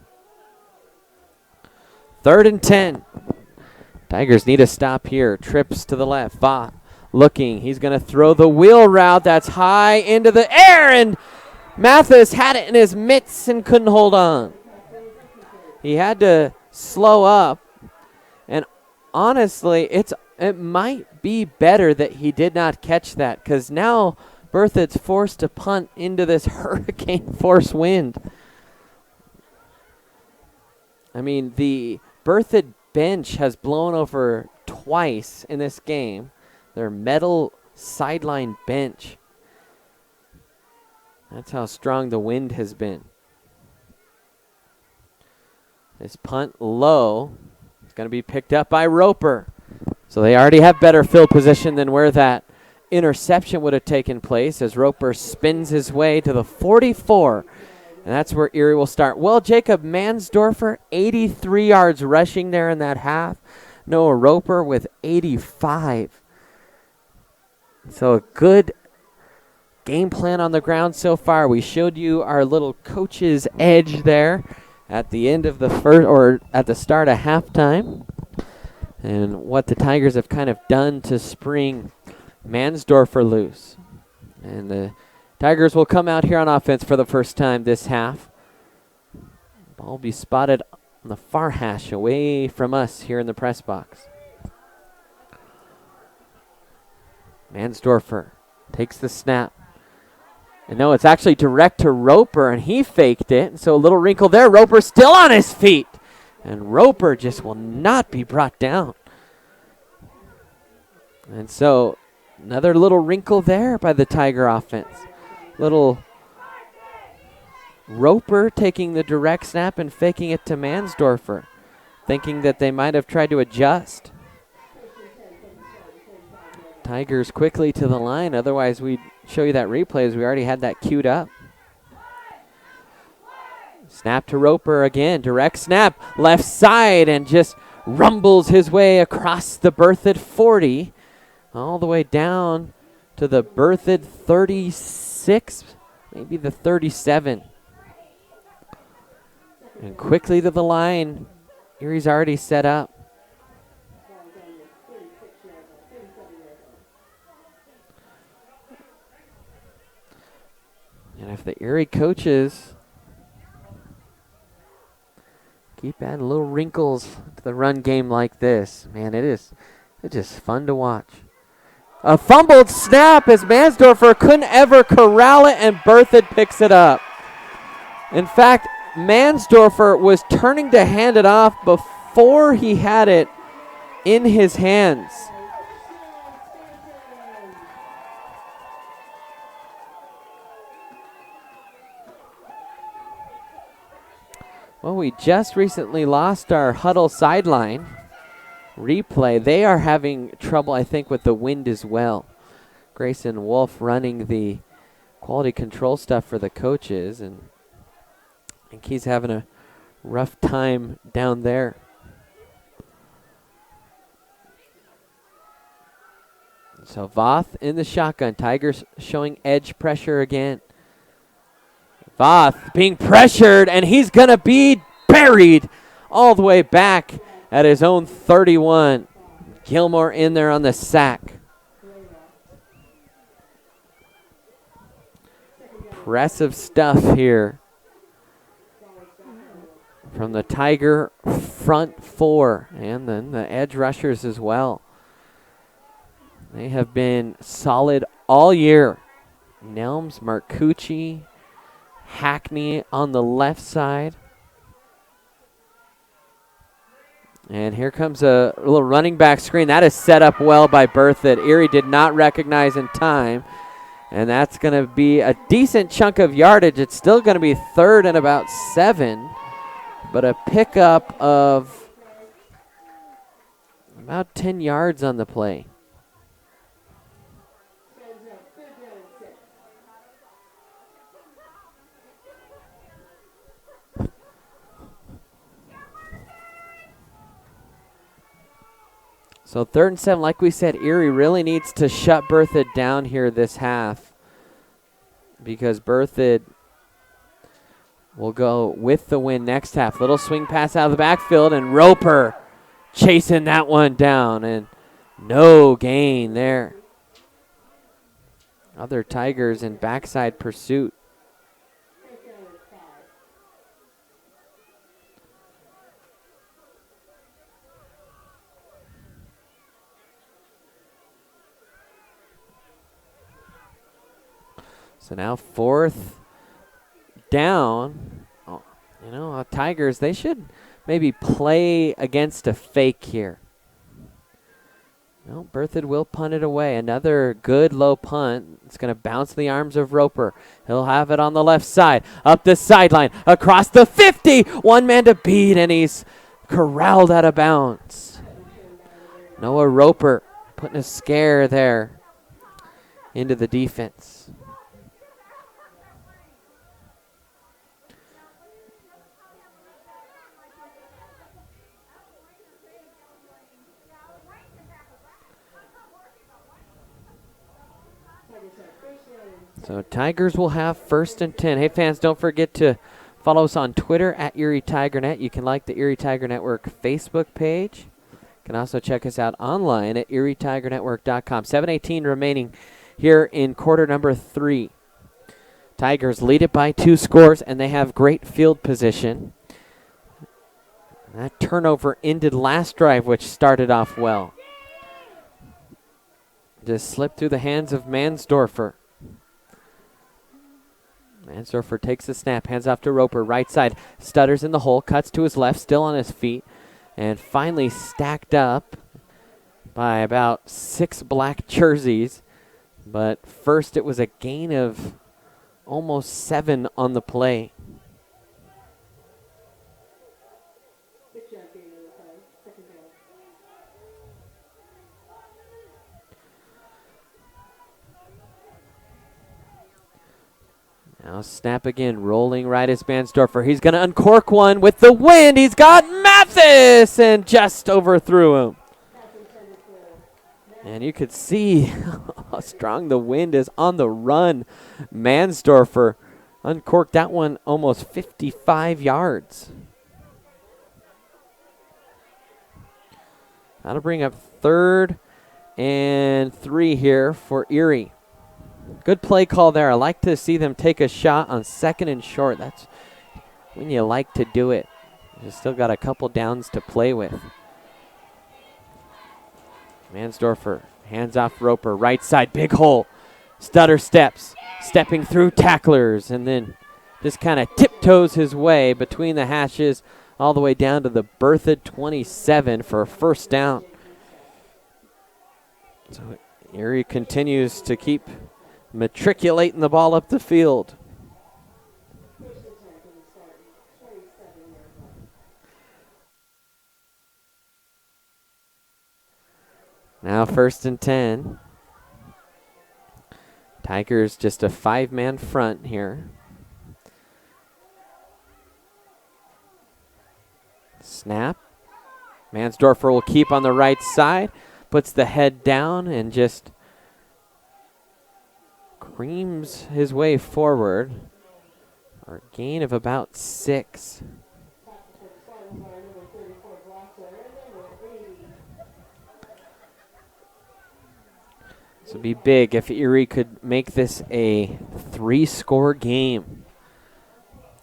3rd and 10. Tigers need a stop here. Trips to the left. Voth looking. He's going to throw the wheel route. That's high into the air, and Mathis had it in his mitts and couldn't hold on. He had to slow up, and honestly, it might be better that he did not catch that, because now Berthoud's forced to punt into this hurricane force wind. I mean, the Berthoud bench has blown over twice in this game. Their metal sideline bench. That's how strong the wind has been. This punt low. It's going to be picked up by Roper. So they already have better field position than where that interception would have taken place, as Roper spins his way to the 44. And that's where Erie will start. Well, Jacob Mansdorfer, 83 yards rushing there in that half. Noah Roper with 85. So a good game plan on the ground so far. We showed you our little coach's edge there at the end of the first, or at the start of halftime, and what the Tigers have kind of done to spring Mansdorfer loose. And the Tigers will come out here on offense for the first time this half. Ball will be spotted on the far hash away from us here in the press box. Mansdorfer takes the snap. And no, it's actually direct to Roper, and he faked it. And so a little wrinkle there. Roper still on his feet. And Roper just will not be brought down. And so another little wrinkle there by the Tiger offense. Little Roper taking the direct snap and faking it to Mansdorfer, thinking that they might have tried to adjust. Tigers quickly to the line. Otherwise, we'd show you that replay, as we already had that queued up. Snap to Roper again. Direct snap. Left side, and just rumbles his way across the Berthoud 40. All the way down to the Berthoud 36, maybe the 37. And quickly to the line. Erie's already set up. And if the Erie coaches keep adding little wrinkles to the run game like this, man, it's just fun to watch. A fumbled snap as Mansdorfer couldn't ever corral it, and Berthoud picks it up. In fact, Mansdorfer was turning to hand it off before he had it in his hands. Well, we just recently lost our huddle sideline replay. They are having trouble, I think, with the wind as well. Grayson Wolf running the quality control stuff for the coaches, and I think he's having a rough time down there. So Voth in the shotgun. Tigers showing edge pressure again. Voth being pressured, and he's going to be buried all the way back at his own 31. Gilmore in there on the sack. Impressive stuff here from the Tiger front four, and then the edge rushers as well. They have been solid all year. Nelms, Marcucci, Hackney on the left side. And here comes a little running back screen. That is set up well by Berthoud. Erie did not recognize in time. And that's going to be a decent chunk of yardage. It's still going to be 3rd and about 7. But a pickup of about 10 yards on the play. So 3rd and 7, like we said, Erie really needs to shut Berthoud down here this half because Berthoud will go with the win next half. Little swing pass out of the backfield, and Roper chasing that one down, and no gain there. Other Tigers in backside pursuit. So now 4th down. Oh, you know, Tigers, they should maybe play against a fake here. No, Berthoud will punt it away. Another good low punt. It's going to bounce in the arms of Roper. He'll have it on the left side, up the sideline, across the 50. One man to beat, and he's corralled out of bounds. Noah Roper putting a scare there into the defense. So Tigers will have 1st and 10. Hey fans, don't forget to follow us on Twitter at Erie TigerNet. You can like the Erie Tiger Network Facebook page. You can also check us out online at ErieTigerNetwork.com. 7:18 remaining here in quarter number 3. Tigers lead it by 2 scores, and they have great field position. That turnover ended last drive, which started off well. Just slipped through the hands of Mansdorfer. Mansdorfer takes the snap, hands off to Roper, right side, stutters in the hole, cuts to his left, still on his feet, and finally stacked up by about 6 black jerseys. But first it was a gain of almost 7 on the play. Now snap again, rolling right is Mansdorfer. He's going to uncork one with the wind. He's got Mathis and just overthrew him. And you could see how strong the wind is on the run. Mansdorfer uncorked that one almost 55 yards. That'll bring up 3rd and 3 here for Erie. Good play call there. I like to see them take a shot on 2nd and short. That's when you like to do it. You still got a couple downs to play with. Mansdorfer hands off Roper. Right side, big hole. Stutter steps, stepping through tacklers, and then just kind of tiptoes his way between the hashes all the way down to the Berthoud 27 for a 1st down. So Erie continues to keep matriculating the ball up the field. Now 1st and 10. Tigers just a 5-man front here. Snap. Mansdorfer will keep on the right side, puts the head down and just creams his way forward for a gain of about 6. This would be big if Erie could make this a 3-score game.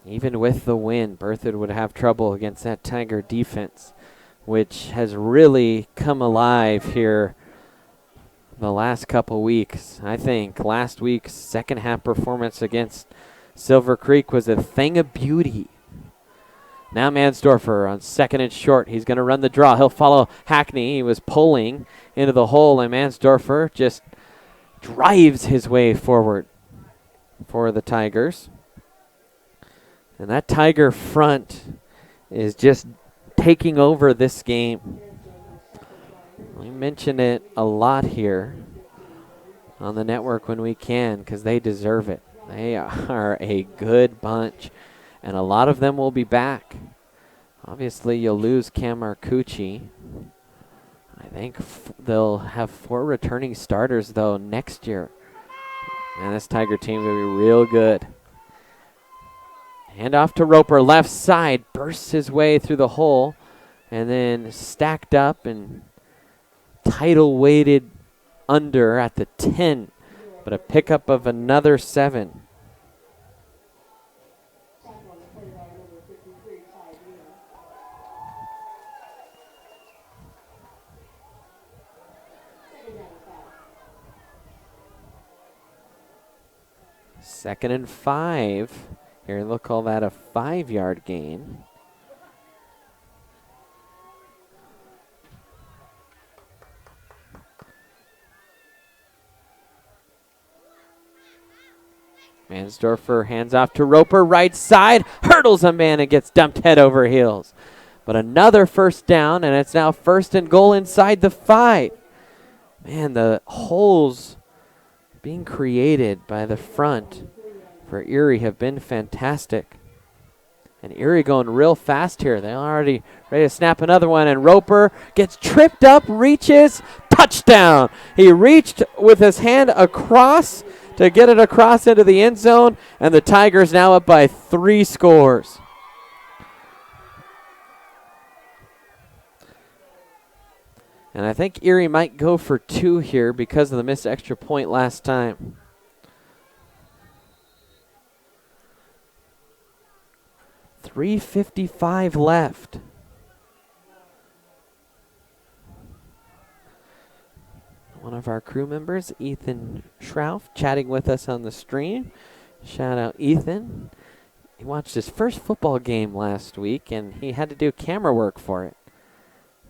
Even with the win, Berthoud would have trouble against that Tiger defense, which has really come alive here the last couple weeks. I think last week's second half performance against Silver Creek was a thing of beauty. Now Mansdorfer on 2nd and short. He's going to run the draw. He'll follow Hackney. He was pulling into the hole, and Mansdorfer just drives his way forward for the Tigers. And that Tiger front is just taking over this game. We mention it a lot here on the network when we can because they deserve it. They are a good bunch, and a lot of them will be back. Obviously, you'll lose Cam Marcucci. I think they'll have 4 returning starters, though, next year. And this Tiger team will be real good. Hand off to Roper, left side, bursts his way through the hole, and then stacked up and title weighted under at the 10, but a pickup of another 7. Second and 5. Here, they'll call that a 5-yard gain. Mansdorfer hands off to Roper, right side, hurdles a man and gets dumped head over heels. But another first down, and it's now 1st and goal inside the 5. Man, the holes being created by the front for Erie have been fantastic. And Erie going real fast here. They're already ready to snap another one, and Roper gets tripped up, reaches, touchdown. He reached with his hand across to get it across into the end zone, and the Tigers now up by 3 scores. And I think Erie might go for 2 here because of the missed extra point last time. .355 left. One of our crew members, Ethan Schrauf, chatting with us on the stream. Shout out, Ethan. He watched his first football game last week, and he had to do camera work for it.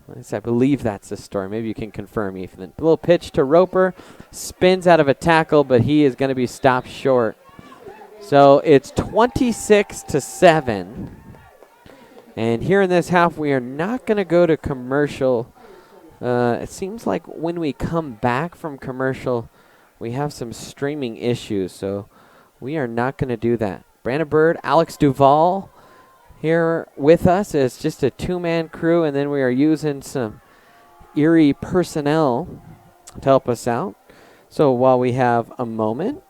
At least I believe that's the story. Maybe you can confirm, Ethan. A little pitch to Roper. Spins out of a tackle, but he is going to be stopped short. So it's 26-7. And here in this half, we are not going to go to commercial. It seems like when we come back from commercial, we have some streaming issues, so we are not going to do that. Brandon Bird, Alex Duvall here with us. It's just a 2-man crew, and then we are using some Erie personnel to help us out. So while we have a moment,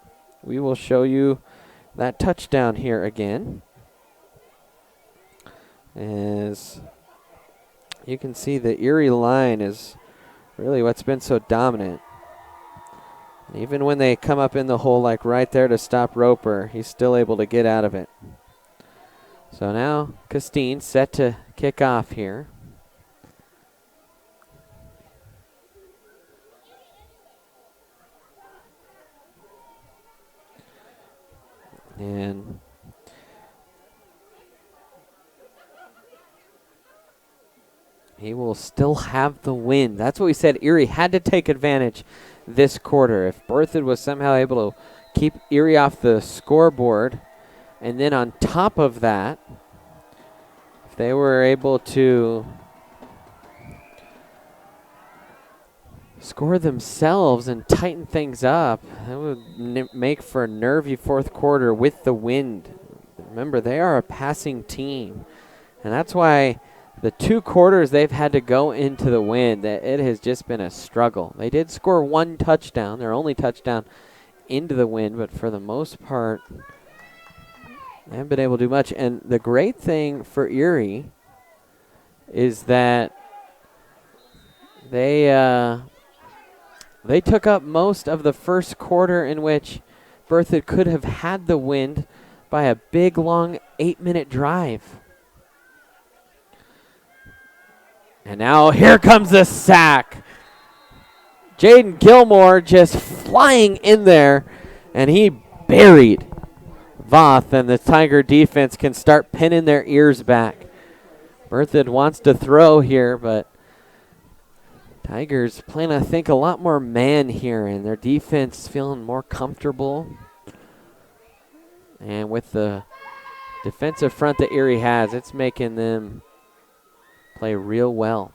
we will show you that touchdown here again. As you can see, the Erie line is really what's been so dominant. Even when they come up in the hole, like right there to stop Roper, he's still able to get out of it. So now Castine set to kick off here. And he will still have the win. That's what we said. Erie had to take advantage this quarter. If Berthoud was somehow able to keep Erie off the scoreboard, and then on top of that, if they were able to score themselves and tighten things up, that would make for a nervy fourth quarter with the wind. Remember, they are a passing team, and that's why the 2 quarters they've had to go into the wind, that it has just been a struggle. They did score 1 touchdown, their only touchdown into the wind, but for the most part, they haven't been able to do much. And the great thing for Erie is that they took up most of the first quarter, in which Berthoud could have had the wind by a big, long 8-minute drive. And now here comes the sack. Jaden Gilmore just flying in there, and he buried Voth, and the Tiger defense can start pinning their ears back. Berthoud wants to throw here, but Tigers playing, I think, a lot more man here, and their defense feeling more comfortable. And with the defensive front that Erie has, it's making them play real well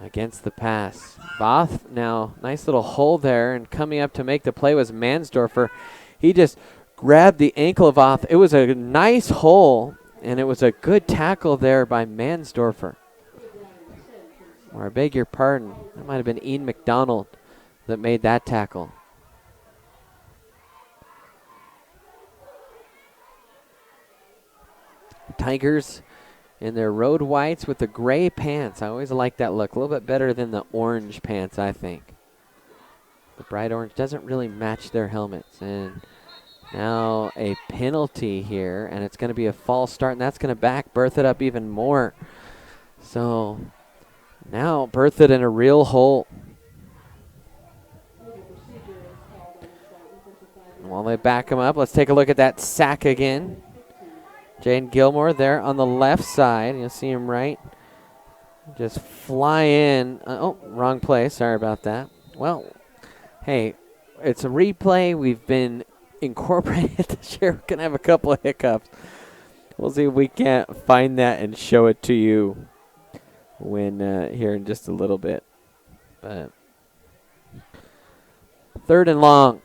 against the pass. Voth now, nice little hole there, and coming up to make the play was Mansdorfer. He just grabbed the ankle of Voth. It was a nice hole, and it was a good tackle there by Mansdorfer. Or I beg your pardon, that might have been Ian McDonald that made that tackle. Tigers in their road whites with the gray pants. I always like that look. A little bit better than the orange pants, I think. The bright orange doesn't really match their helmets. And now a penalty here, and it's going to be a false start, and that's going to back Berthoud up even more. So now Berthoud in a real hole. While they back him up, let's take a look at that sack again. Jaden Gilmore there on the left side. You'll see him right. Just fly in. Oh, wrong play. Sorry about that. Well, hey, it's a replay. We've been incorporated this year. We're going to have a couple of hiccups. We'll see if we can't find that and show it to you when here in just a little bit. But 3rd and long.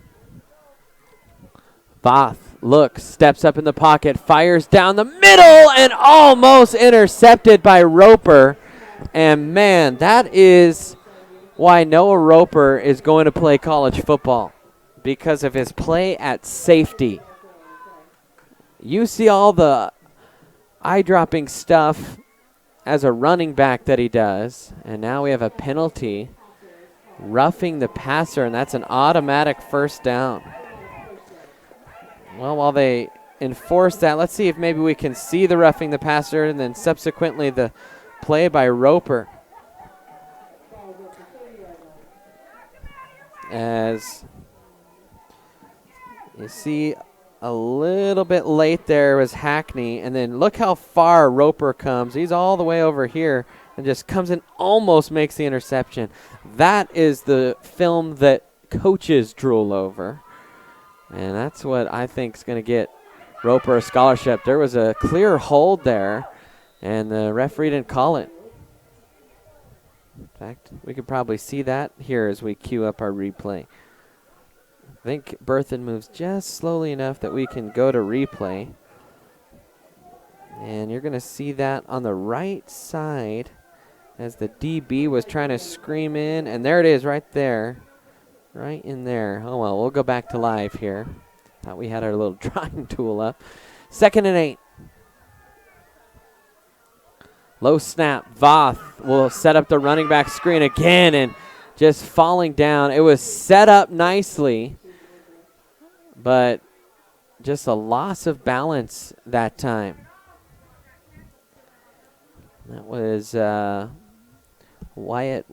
Voth looks, steps up in the pocket, fires down the middle, and almost intercepted by Roper. And, man, that is why Noah Roper is going to play college football, because of his play at safety. You see all the eye-dropping stuff as a running back that he does, and now we have a penalty, roughing the passer, and that's an automatic first down. Well, while they enforce that, let's see if maybe we can see the roughing the passer and then subsequently the play by Roper. As you see a little bit late there was Hackney, and then look how far Roper comes. He's all the way over here and just comes and almost makes the interception. That is the film that coaches drool over. And that's what I think is going to get Roper a scholarship. There was a clear hold there, and the referee didn't call it. In fact, we could probably see that here as we queue up our replay. I think Berthoud moves just slowly enough that we can go to replay. And you're going to see that on the right side as the DB was trying to scream in. And there it is right there. Right in there. Oh, well, we'll go back to live here. Thought we had our little drawing tool up. 2nd and 8. Low snap. Voth will set up the running back screen again and just falling down. It was set up nicely, but just a loss of balance that time. That was Wyatt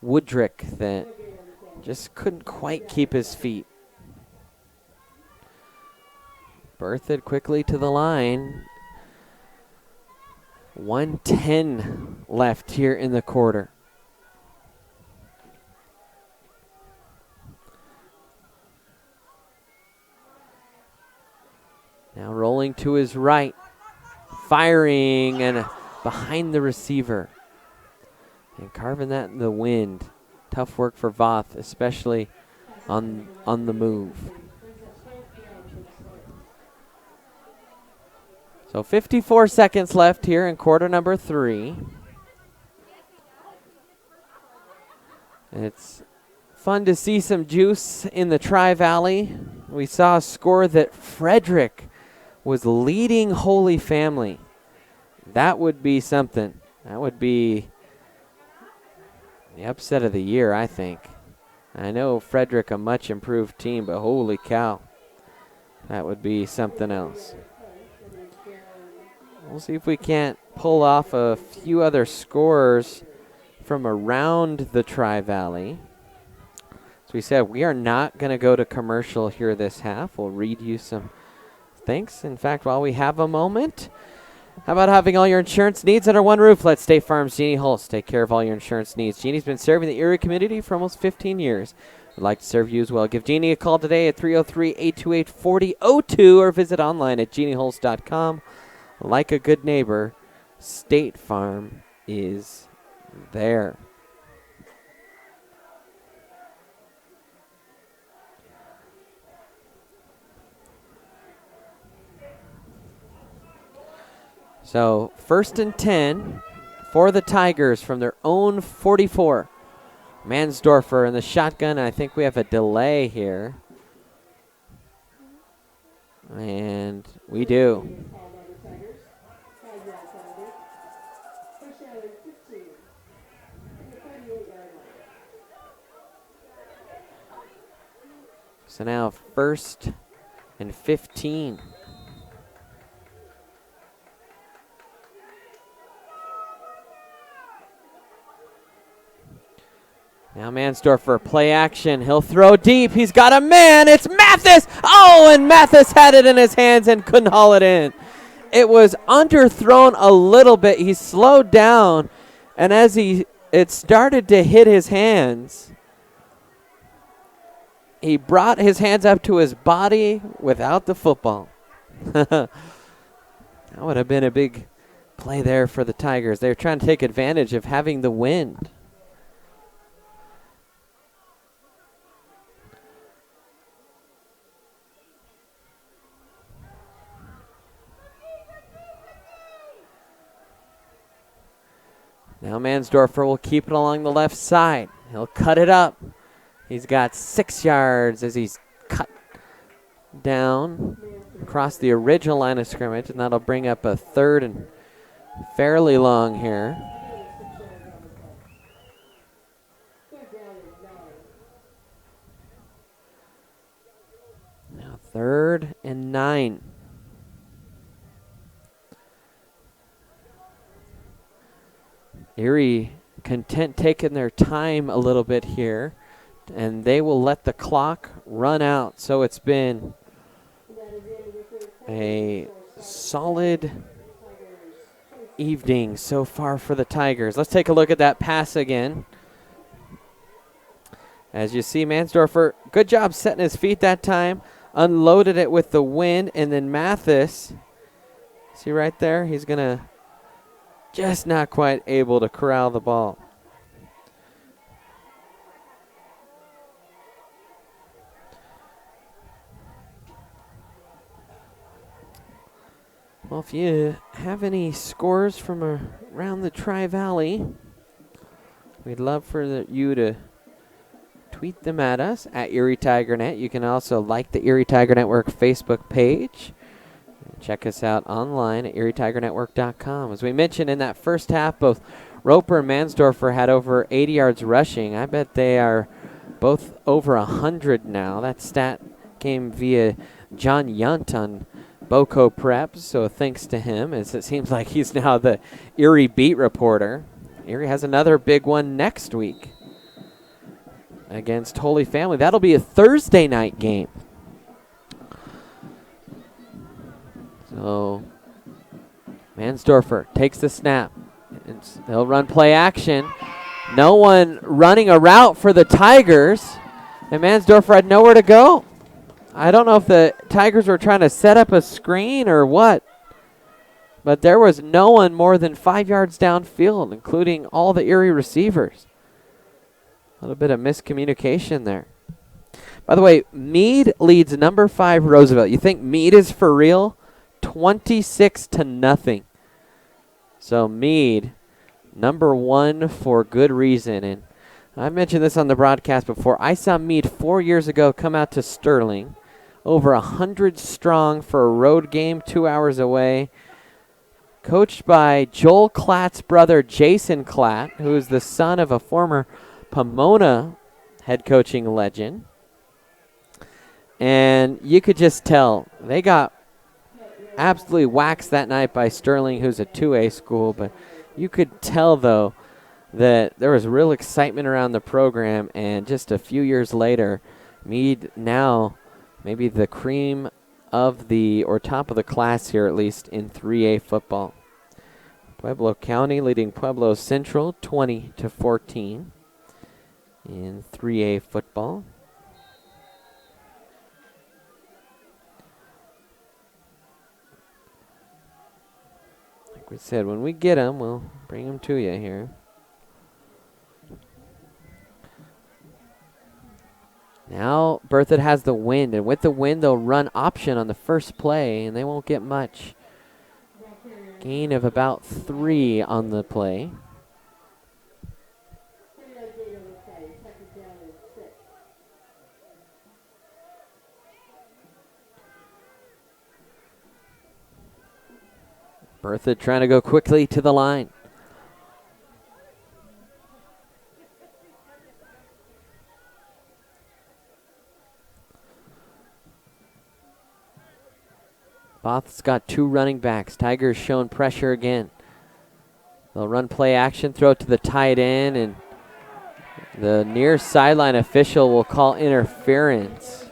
Woodrick that just couldn't quite keep his feet. Berthoud quickly to the line. 1:10 left here in the quarter. Now rolling to his right. Firing and behind the receiver. And carving that in the wind. Tough work for Voth, especially on the move. So 54 seconds left here in quarter number 3. It's fun to see some juice in the Tri-Valley. We saw a score that Frederick was leading Holy Family. That would be something. That would be the upset of the year, I think. I know Frederick, a much improved team, but holy cow, that would be something else. We'll see if we can't pull off a few other scores from around the Tri-Valley. As we said, we are not going to go to commercial here this half. We'll read you some thanks. In fact, while we have a moment, how about having all your insurance needs under one roof? Let State Farm's Jeannie Holst take care of all your insurance needs. Jeannie's been serving the Erie community for almost 15 years. We'd like to serve you as well. Give Jeannie a call today at 303-828-4002 or visit online at jeannieholst.com. Like a good neighbor, State Farm is there. So 1st and 10 for the Tigers from their own 44. Mansdorfer in the shotgun. I think we have a delay here. And we do. So now 1st and 15. Now Mansdorfer, play action. He'll throw deep. He's got a man. It's Mathis. Oh, and Mathis had it in his hands and couldn't haul it in. It was underthrown a little bit. He slowed down, and as it started to hit his hands, he brought his hands up to his body without the football. That would have been a big play there for the Tigers. They were trying to take advantage of having the wind. Now Mansdorfer will keep it along the left side. He'll cut it up. He's got 6 yards as he's cut down across the original line of scrimmage, and that'll bring up a 3rd and fairly long here. Now 3rd and 9. Erie content taking their time a little bit here, and they will let the clock run out. So it's been a solid evening so far for the Tigers. Let's take a look at that pass again. As you see, Mansdorfer, good job setting his feet that time, unloaded it with the wind, and then Mathis, see right there, he's going to just not quite able to corral the ball. Well, if you have any scores from around the Tri-Valley, we'd love for you to tweet them at us at Erie TigerNet. You can also like the Erie Tiger Network Facebook page. Check us out online at erietiger.network.com. As we mentioned in that first half, both Roper and Mansdorfer had over 80 yards rushing. I bet they are both over 100 now. That stat came via John Yunt on Boco Preps, so thanks to him, as it seems like he's now the Erie beat reporter. Erie has another big one next week against Holy Family. That'll be a Thursday night game. So Mansdorfer takes the snap. They'll run play action. No one running a route for the Tigers, and Mansdorfer had nowhere to go. I don't know if the Tigers were trying to set up a screen or what, but there was no one more than 5 yards downfield, including all the Erie receivers. A little bit of miscommunication there. By the way, Meade leads number 5 Roosevelt. You think Meade is for real? 26-0. So Meade, number 1 for good reason. And I mentioned this on the broadcast before. I saw Meade 4 years ago come out to Sterling, over 100 strong for a road game 2 hours away, coached by Joel Klatt's brother Jason Klatt, who is the son of a former Pomona head coaching legend. And you could just tell they got absolutely waxed that night by Sterling, who's a 2A school, but you could tell, though, that there was real excitement around the program, and just a few years later, Meade now maybe the cream of the, or top of the class here at least in 3A football. Pueblo County leading Pueblo Central 20-14 in 3A football. Like we said, when we get them, we'll bring them to you here. Now Berthoud has the wind, and with the wind they'll run option on the first play, and they won't get much. Gain of about 3 on the play. Berthoud trying to go quickly to the line. Both's got 2 running backs. Tigers showing pressure again. They'll run play action, throw it to the tight end, and the near sideline official will call interference.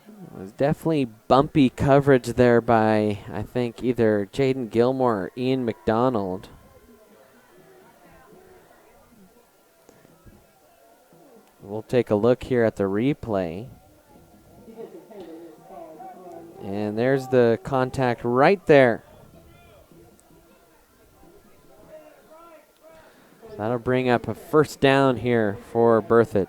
It was definitely bumpy coverage there by, I think, either Jaden Gilmore or Ian McDonald. We'll take a look here at the replay. And there's the contact right there. That'll bring up a first down here for Berthoud.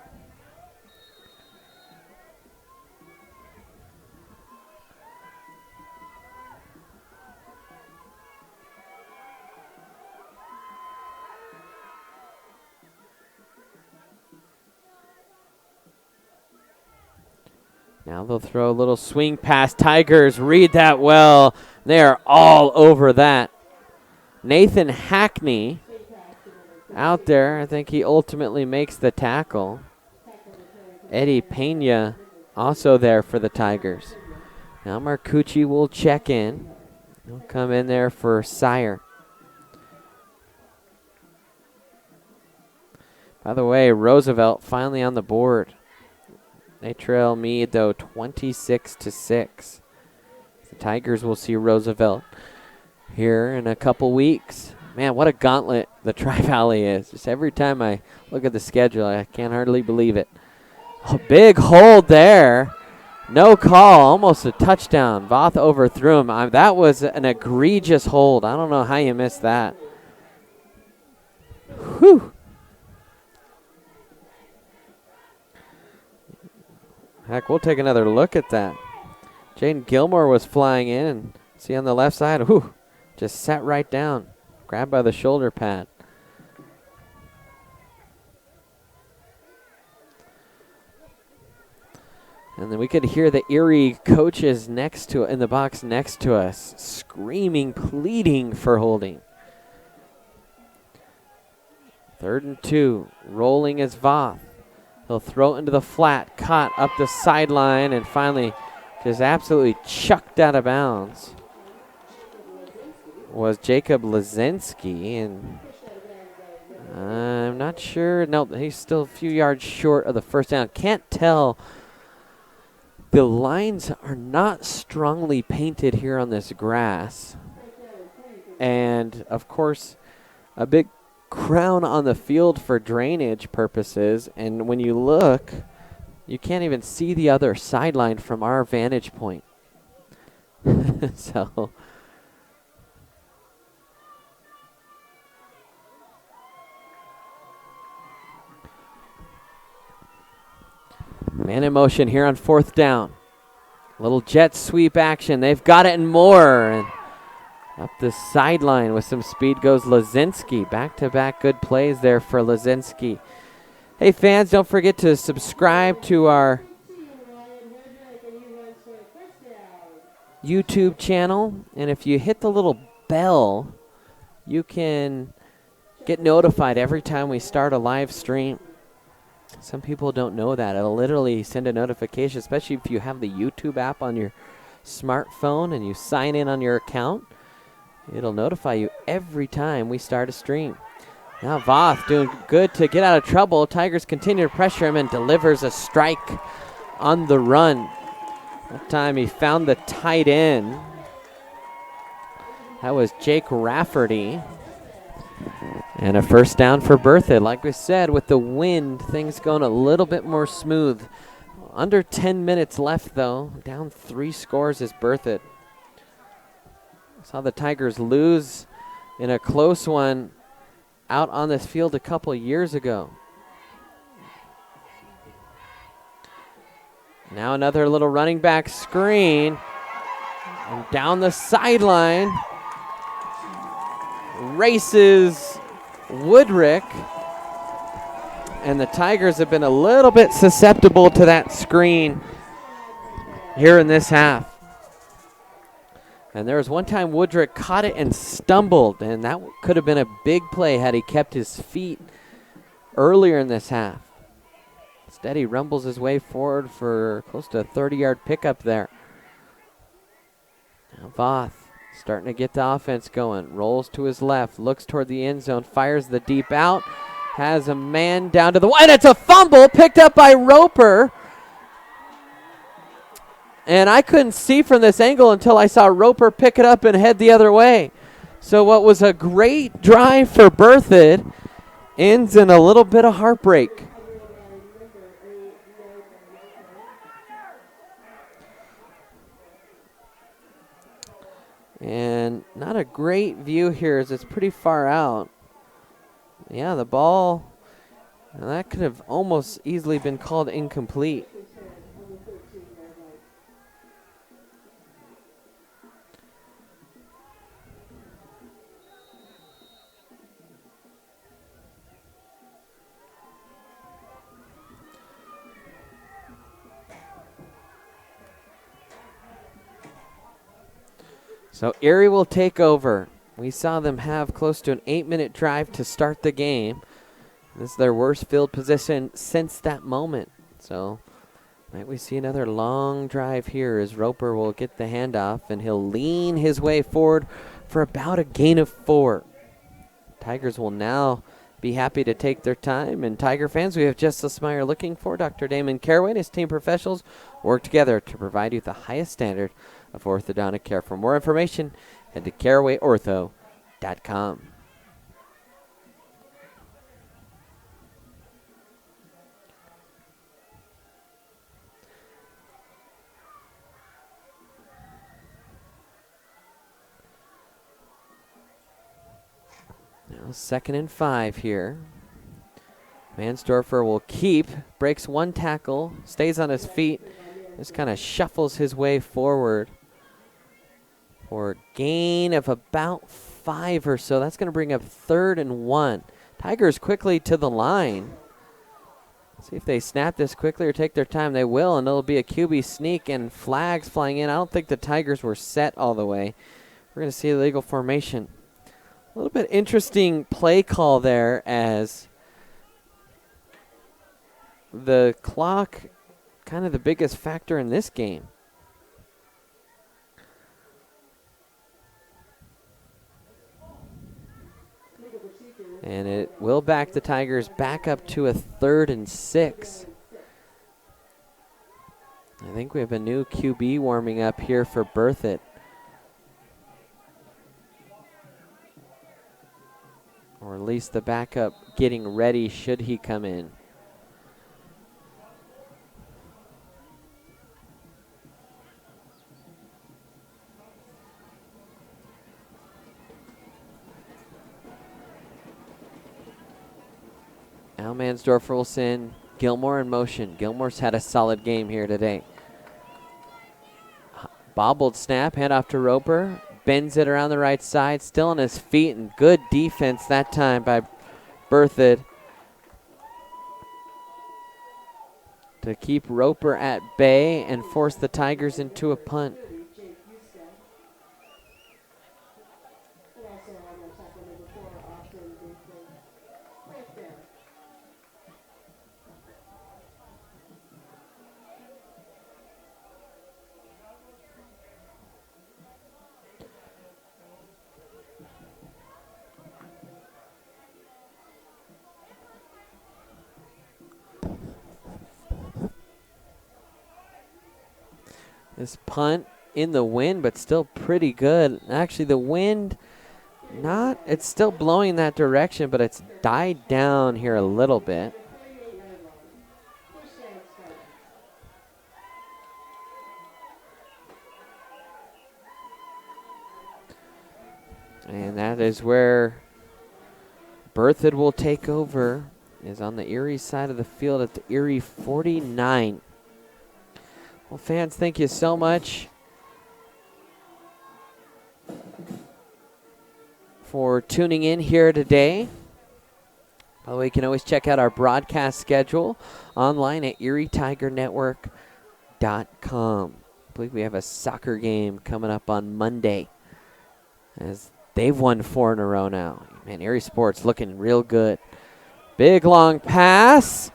Now they'll throw a little swing pass. Tigers read that well. They are all over that. Nathan Hackney out there. I think he ultimately makes the tackle. Eddie Pena also there for the Tigers. Now Marcucci will check in. He'll come in there for Sire. By the way, Roosevelt finally on the board. They trail Meade, though, 26-6. The Tigers will see Roosevelt here in a couple weeks. Man, what a gauntlet the Tri-Valley is. Just every time I look at the schedule, I can't hardly believe it. A big hold there. No call, almost a touchdown. Voth overthrew him. That was an egregious hold. I don't know how you missed that. Whew. Heck, we'll take another look at that. Jaden Gilmore was flying in, and see on the left side, whew, just sat right down, grabbed by the shoulder pad. And then we could hear the Erie coaches next to in the box next to us, screaming, pleading for holding. 3rd and 2, rolling is Voth. He'll throw it into the flat, caught up the sideline, and finally just absolutely chucked out of bounds was Jacob Lazinski, and I'm not sure. No, he's still a few yards short of the first down. Can't tell. The lines are not strongly painted here on this grass. And, of course, a big crown on the field for drainage purposes, and when you look, you can't even see the other sideline from our vantage point. So man in motion here on 4th down. Little jet sweep action. They've got it and more. And up the sideline with some speed goes Lazinski. Back-to-back good plays there for Lazinski. Hey, fans, don't forget to subscribe to our YouTube channel. And if you hit the little bell, you can get notified every time we start a live stream. Some people don't know that. It'll literally send a notification, especially if you have the YouTube app on your smartphone and you sign in on your account. It'll notify you every time we start a stream. Now Voth doing good to get out of trouble. Tigers continue to pressure him and delivers a strike on the run. That time he found the tight end. That was Jake Rafferty. And a first down for Berthoud. Like we said, with the wind, things going a little bit more smooth. Under 10 minutes left, though. Down 3 scores is Berthoud. Saw the Tigers lose in a close one out on this field a couple years ago. Now another little running back screen. And down the sideline races Woodrick. And the Tigers have been a little bit susceptible to that screen here in this half. And there was one time Woodrick caught it and stumbled, and that could have been a big play had he kept his feet earlier in this half. Instead, he rumbles his way forward for close to a 30-yard pickup there. Now Voth starting to get the offense going. Rolls to his left, looks toward the end zone, fires the deep out, has a man down to the one. It's a fumble picked up by Roper. And I couldn't see from this angle until I saw Roper pick it up and head the other way. So what was a great drive for Berthoud ends in a little bit of heartbreak. And not a great view here as it's pretty far out. Yeah, the ball, that could have almost easily been called incomplete. So Erie will take over. We saw them have close to an 8-minute drive to start the game. This is their worst field position since that moment. So might we see another long drive here as Roper will get the handoff and he'll lean his way forward for about a gain of 4. Tigers will now be happy to take their time. And Tiger fans, we have just the smile you're looking for. Dr. Damon Caraway and his team professionals work together to provide you the highest standard of orthodontic care. For more information, head to CarawayOrtho.com. Now 2nd and 5 here. Mansdorfer will keep, breaks one tackle, stays on his feet, just kind of shuffles his way forward for a gain of about 5 or so. That's going to bring up 3rd and 1. Tigers quickly to the line. See if they snap this quickly or take their time. They will, and it'll be a QB sneak and flags flying in. I don't think the Tigers were set all the way. We're going to see illegal formation. A little bit interesting play call there as the clock kind of the biggest factor in this game. And it will back the Tigers back up to a 3rd and 6. I think we have a new QB warming up here for Berthoud. Or at least the backup getting ready should he come in. Now Mansdorfer will send Gilmore in motion. Gilmore's had a solid game here today. Bobbled snap, handoff to Roper. Bends it around the right side, still on his feet, and good defense that time by Berthoud to keep Roper at bay and force the Tigers into a punt. This punt in the wind, but still pretty good. Actually, the wind, it's still blowing that direction, but it's died down here a little bit. And that is where Berthoud will take over, is on the Erie side of the field at the Erie 49. Well, fans, thank you so much for tuning in here today. By the way, you can always check out our broadcast schedule online at ErieTigerNetwork.com. I believe we have a soccer game coming up on Monday, as they've won 4 in a row now. Man, Erie Sports looking real good. Big long pass.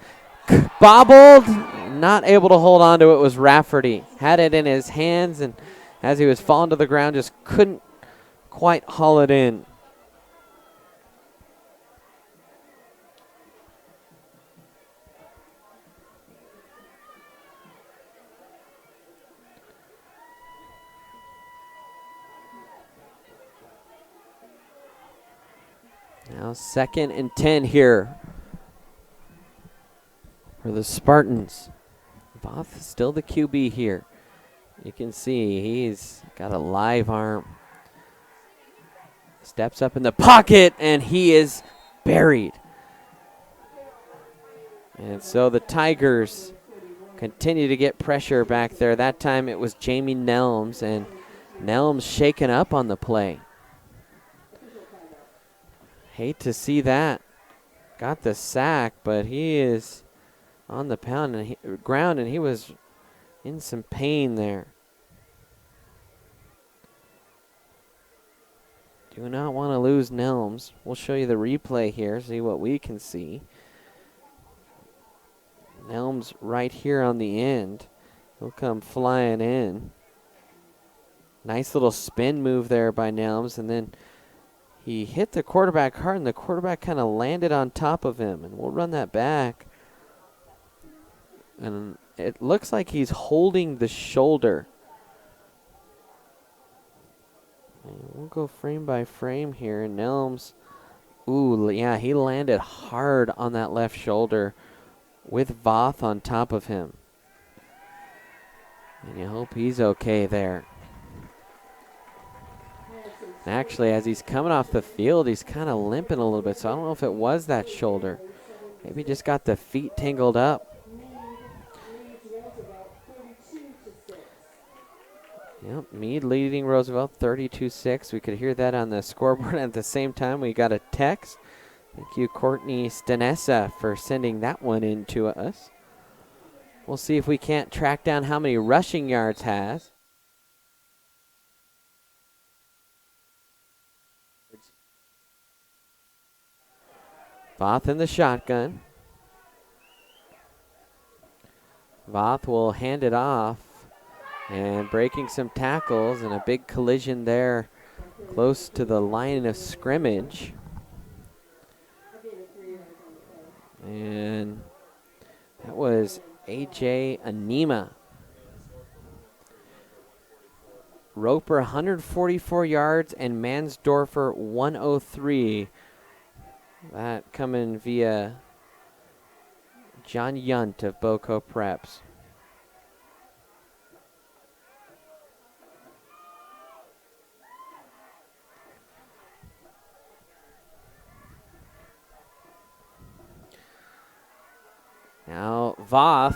Bobbled. Not able to hold on to it was Rafferty. Had it in his hands, and as he was falling to the ground, just couldn't quite haul it in. Now 2nd and 10 here for the Spartans. Voth still the QB here. You can see he's got a live arm. Steps up in the pocket, and he is buried. And so the Tigers continue to get pressure back there. That time it was Jamie Nelms, and Nelms shaken up on the play. Hate to see that. Got the sack, but he is on the ground, and he was in some pain there. Do not want to lose Nelms. We'll show you the replay here, see what we can see. Nelms right here on the end. He'll come flying in. Nice little spin move there by Nelms, and then he hit the quarterback hard, and the quarterback kind of landed on top of him. And we'll run that back. And it looks like he's holding the shoulder. And we'll go frame by frame here. And Nelms, ooh, yeah, he landed hard on that left shoulder with Voth on top of him. And you hope he's okay there. Actually, as he's coming off the field, he's kind of limping a little bit, so I don't know if it was that shoulder. Maybe just got the feet tangled up. Yep, Meade leading Roosevelt 32-6. We could hear that on the scoreboard. At the same time, we got a text. Thank you, Courtney Stanessa, for sending that one in to us. We'll see if we can't track down how many rushing yards has. Voth in the shotgun. Voth will hand it off, and breaking some tackles, and a big collision there close to the line of scrimmage. And that was A.J. Anima. Roper 144 yards and Mansdorfer 103. That coming via John Yunt of Boco Preps. Now Voth,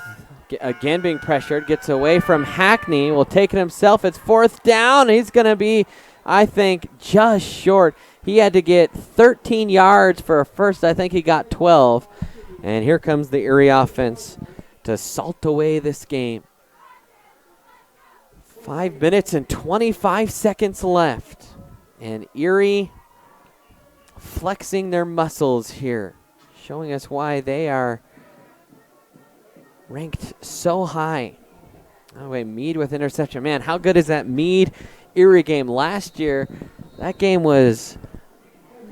again being pressured, gets away from Hackney, will take it himself. It's 4th down. He's going to be, I think, just short. He had to get 13 yards for a first. I think he got 12. And here comes the Erie offense to salt away this game. 5 minutes and 25 seconds left. And Erie flexing their muscles here, showing us why they are ranked so high. Oh, wait, Meade with interception. Man, how good is that Meade-Erie game? Last year, that game was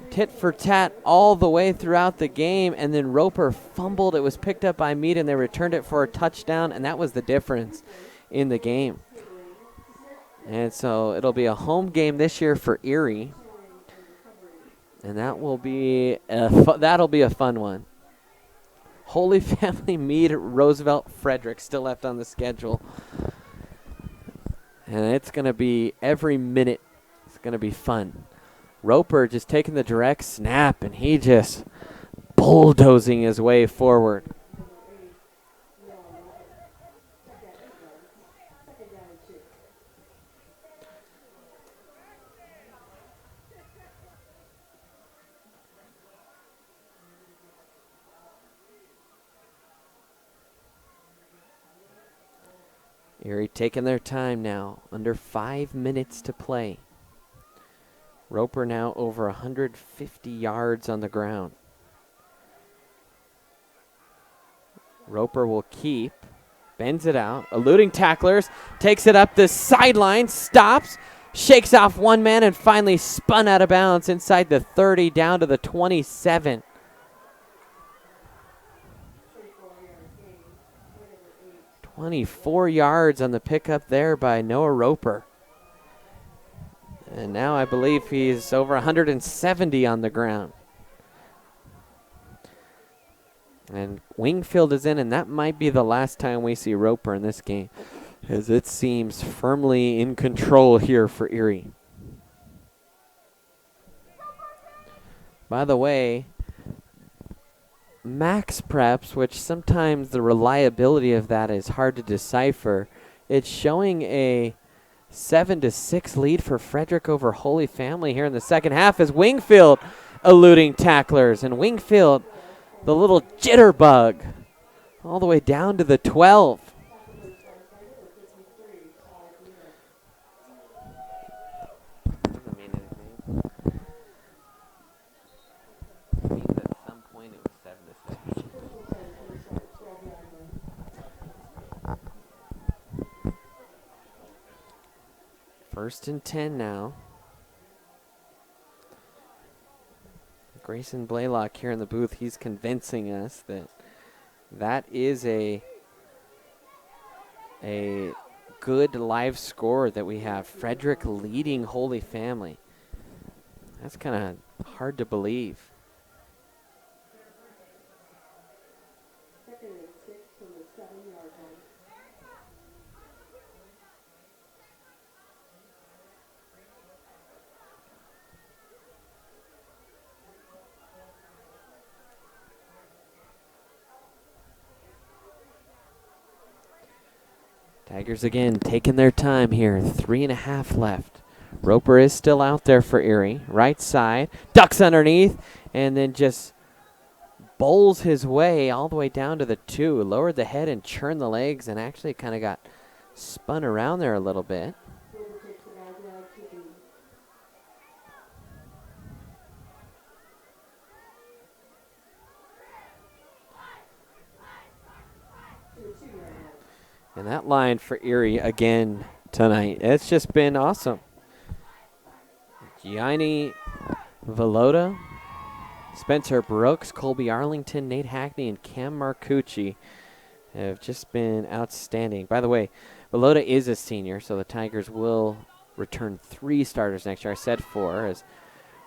tit for tat all the way throughout the game, and then Roper fumbled. It was picked up by Meade, and they returned it for a touchdown, and that was the difference in the game. And so it'll be a home game this year for Erie. And that will be that'll be a fun one. Holy Family Mead, Roosevelt, Frederick still left on the schedule. And it's going to be every minute. It's going to be fun. Roper just taking the direct snap, and he just bulldozing his way forward. Erie taking their time now. Under 5 minutes to play. Roper now over 150 yards on the ground. Roper will keep. Bends it out. Eluding tacklers. Takes it up the sideline. Stops. Shakes off one man and finally spun out of bounds inside the 30 down to the 27. 24 yards on the pickup there by Noah Roper. And now I believe he's over 170 on the ground. And Wingfield is in, and that might be the last time we see Roper in this game, as it seems firmly in control here for Erie. By the way, Max Preps, which sometimes the reliability of that is hard to decipher, it's showing a 7-6 lead for Frederick over Holy Family here in the second half as Wingfield eluding tacklers. And Wingfield, the little jitterbug, all the way down to the 12. Doesn't mean anything. It means at some point it was 7-6. First and 10 now. Grayson Blaylock here in the booth, he's convincing us that that is a good live score that we have. Frederick leading Holy Family. That's kind of hard to believe. Tigers again taking their time here. 3.5 left. Roper is still out there for Erie. Right side. Ducks underneath. And then just bowls his way all the way down to the 2. Lowered the head and churned the legs and actually kind of got spun around there a little bit. And that line for Erie again tonight. It's just been awesome. Gianni Velota, Spencer Brooks, Colby Arlington, Nate Hackney, and Cam Marcucci have just been outstanding. By the way, Velota is a senior, so the Tigers will return 3 starters next year. I said 4 as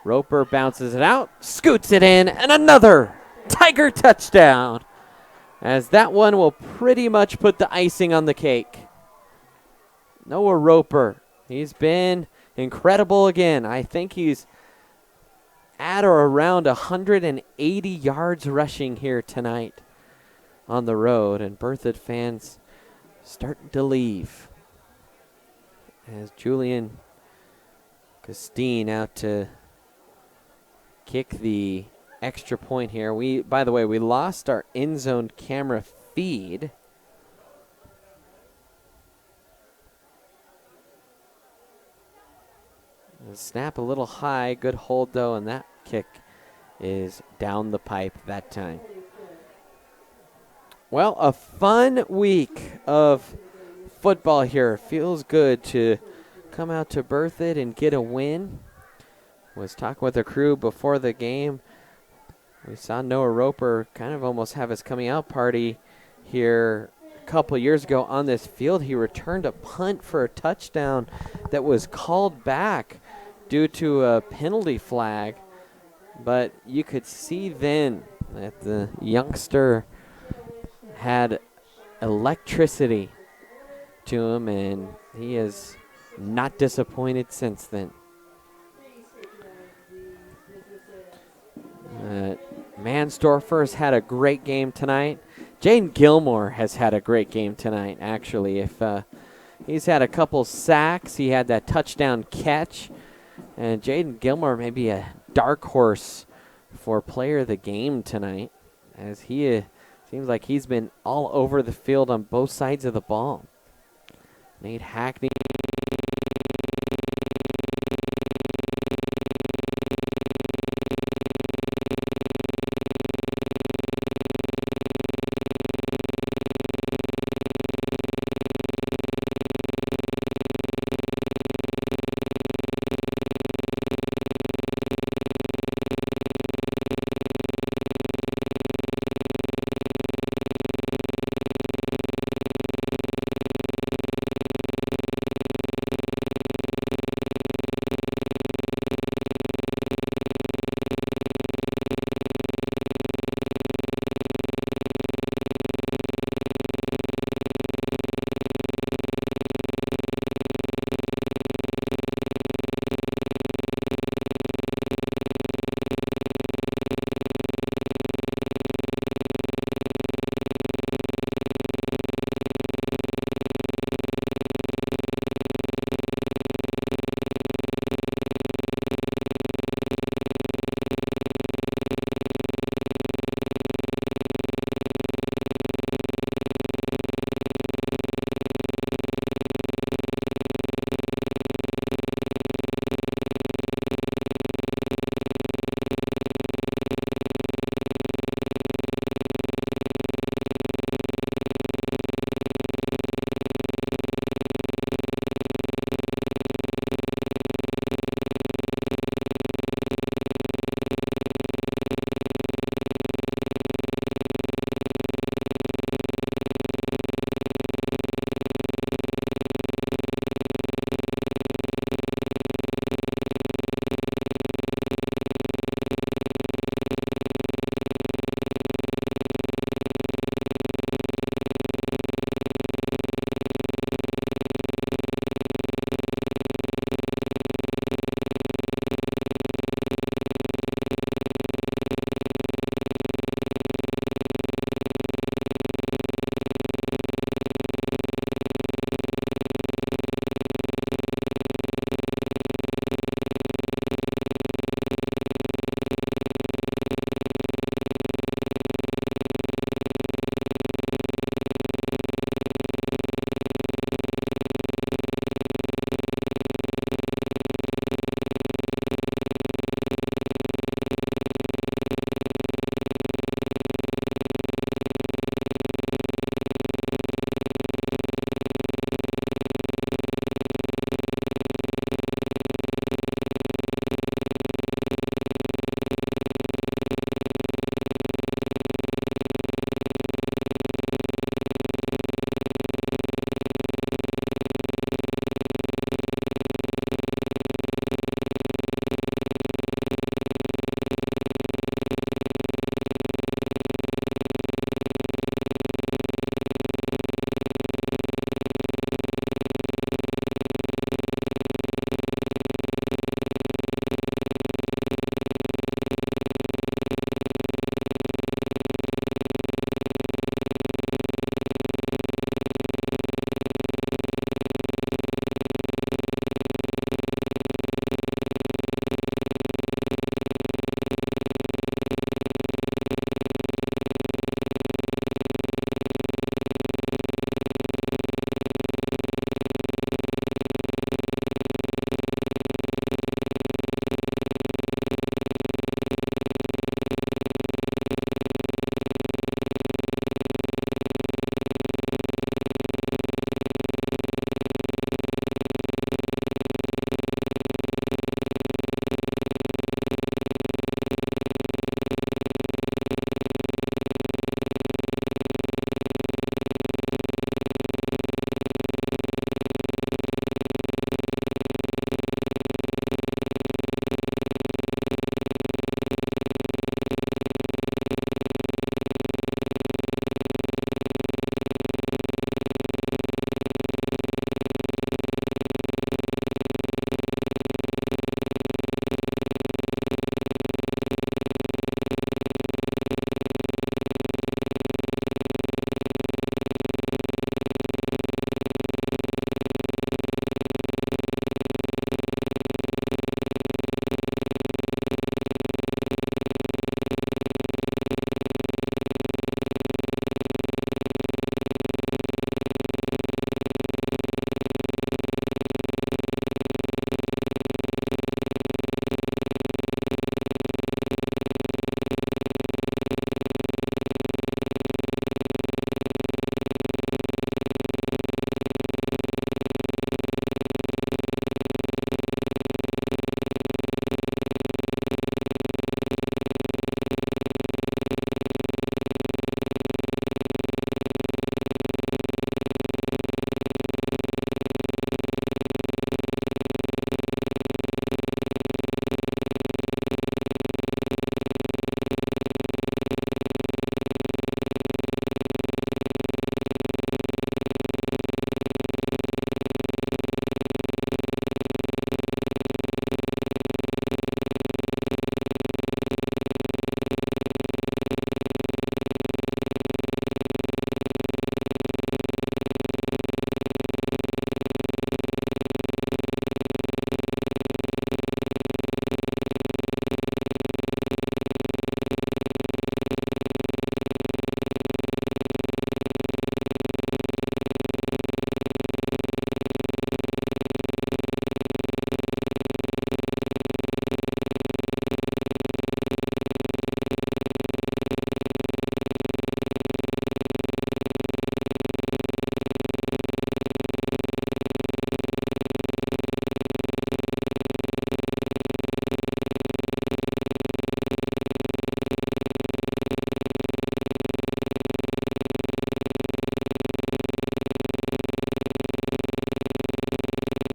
Roper bounces it out, scoots it in, and another Tiger touchdown. As that one will pretty much put the icing on the cake. Noah Roper, he's been incredible again. I think he's at or around 180 yards rushing here tonight on the road. And Berthoud fans starting to leave. As Julian Costine out to kick the extra point here. By the way, we lost our end zone camera feed. The snap a little high, good hold though, and that kick is down the pipe that time. Well, a fun week of football here. Feels good to come out to Berthoud and get a win. Was talking with the crew before the game. We saw Noah Roper kind of almost have his coming out party here couple years ago on this field. He returned a punt for a touchdown that was called back due to a penalty flag. But you could see then that the youngster had electricity to him, and he is not disappointed since then. Mansdorfer's had a great game tonight. Jaden Gilmore has had a great game tonight, actually. If he's had a couple sacks, he had that touchdown catch, and Jaden Gilmore may be a dark horse for player of the game tonight, as he seems like he's been all over the field on both sides of the ball. Nate Hackney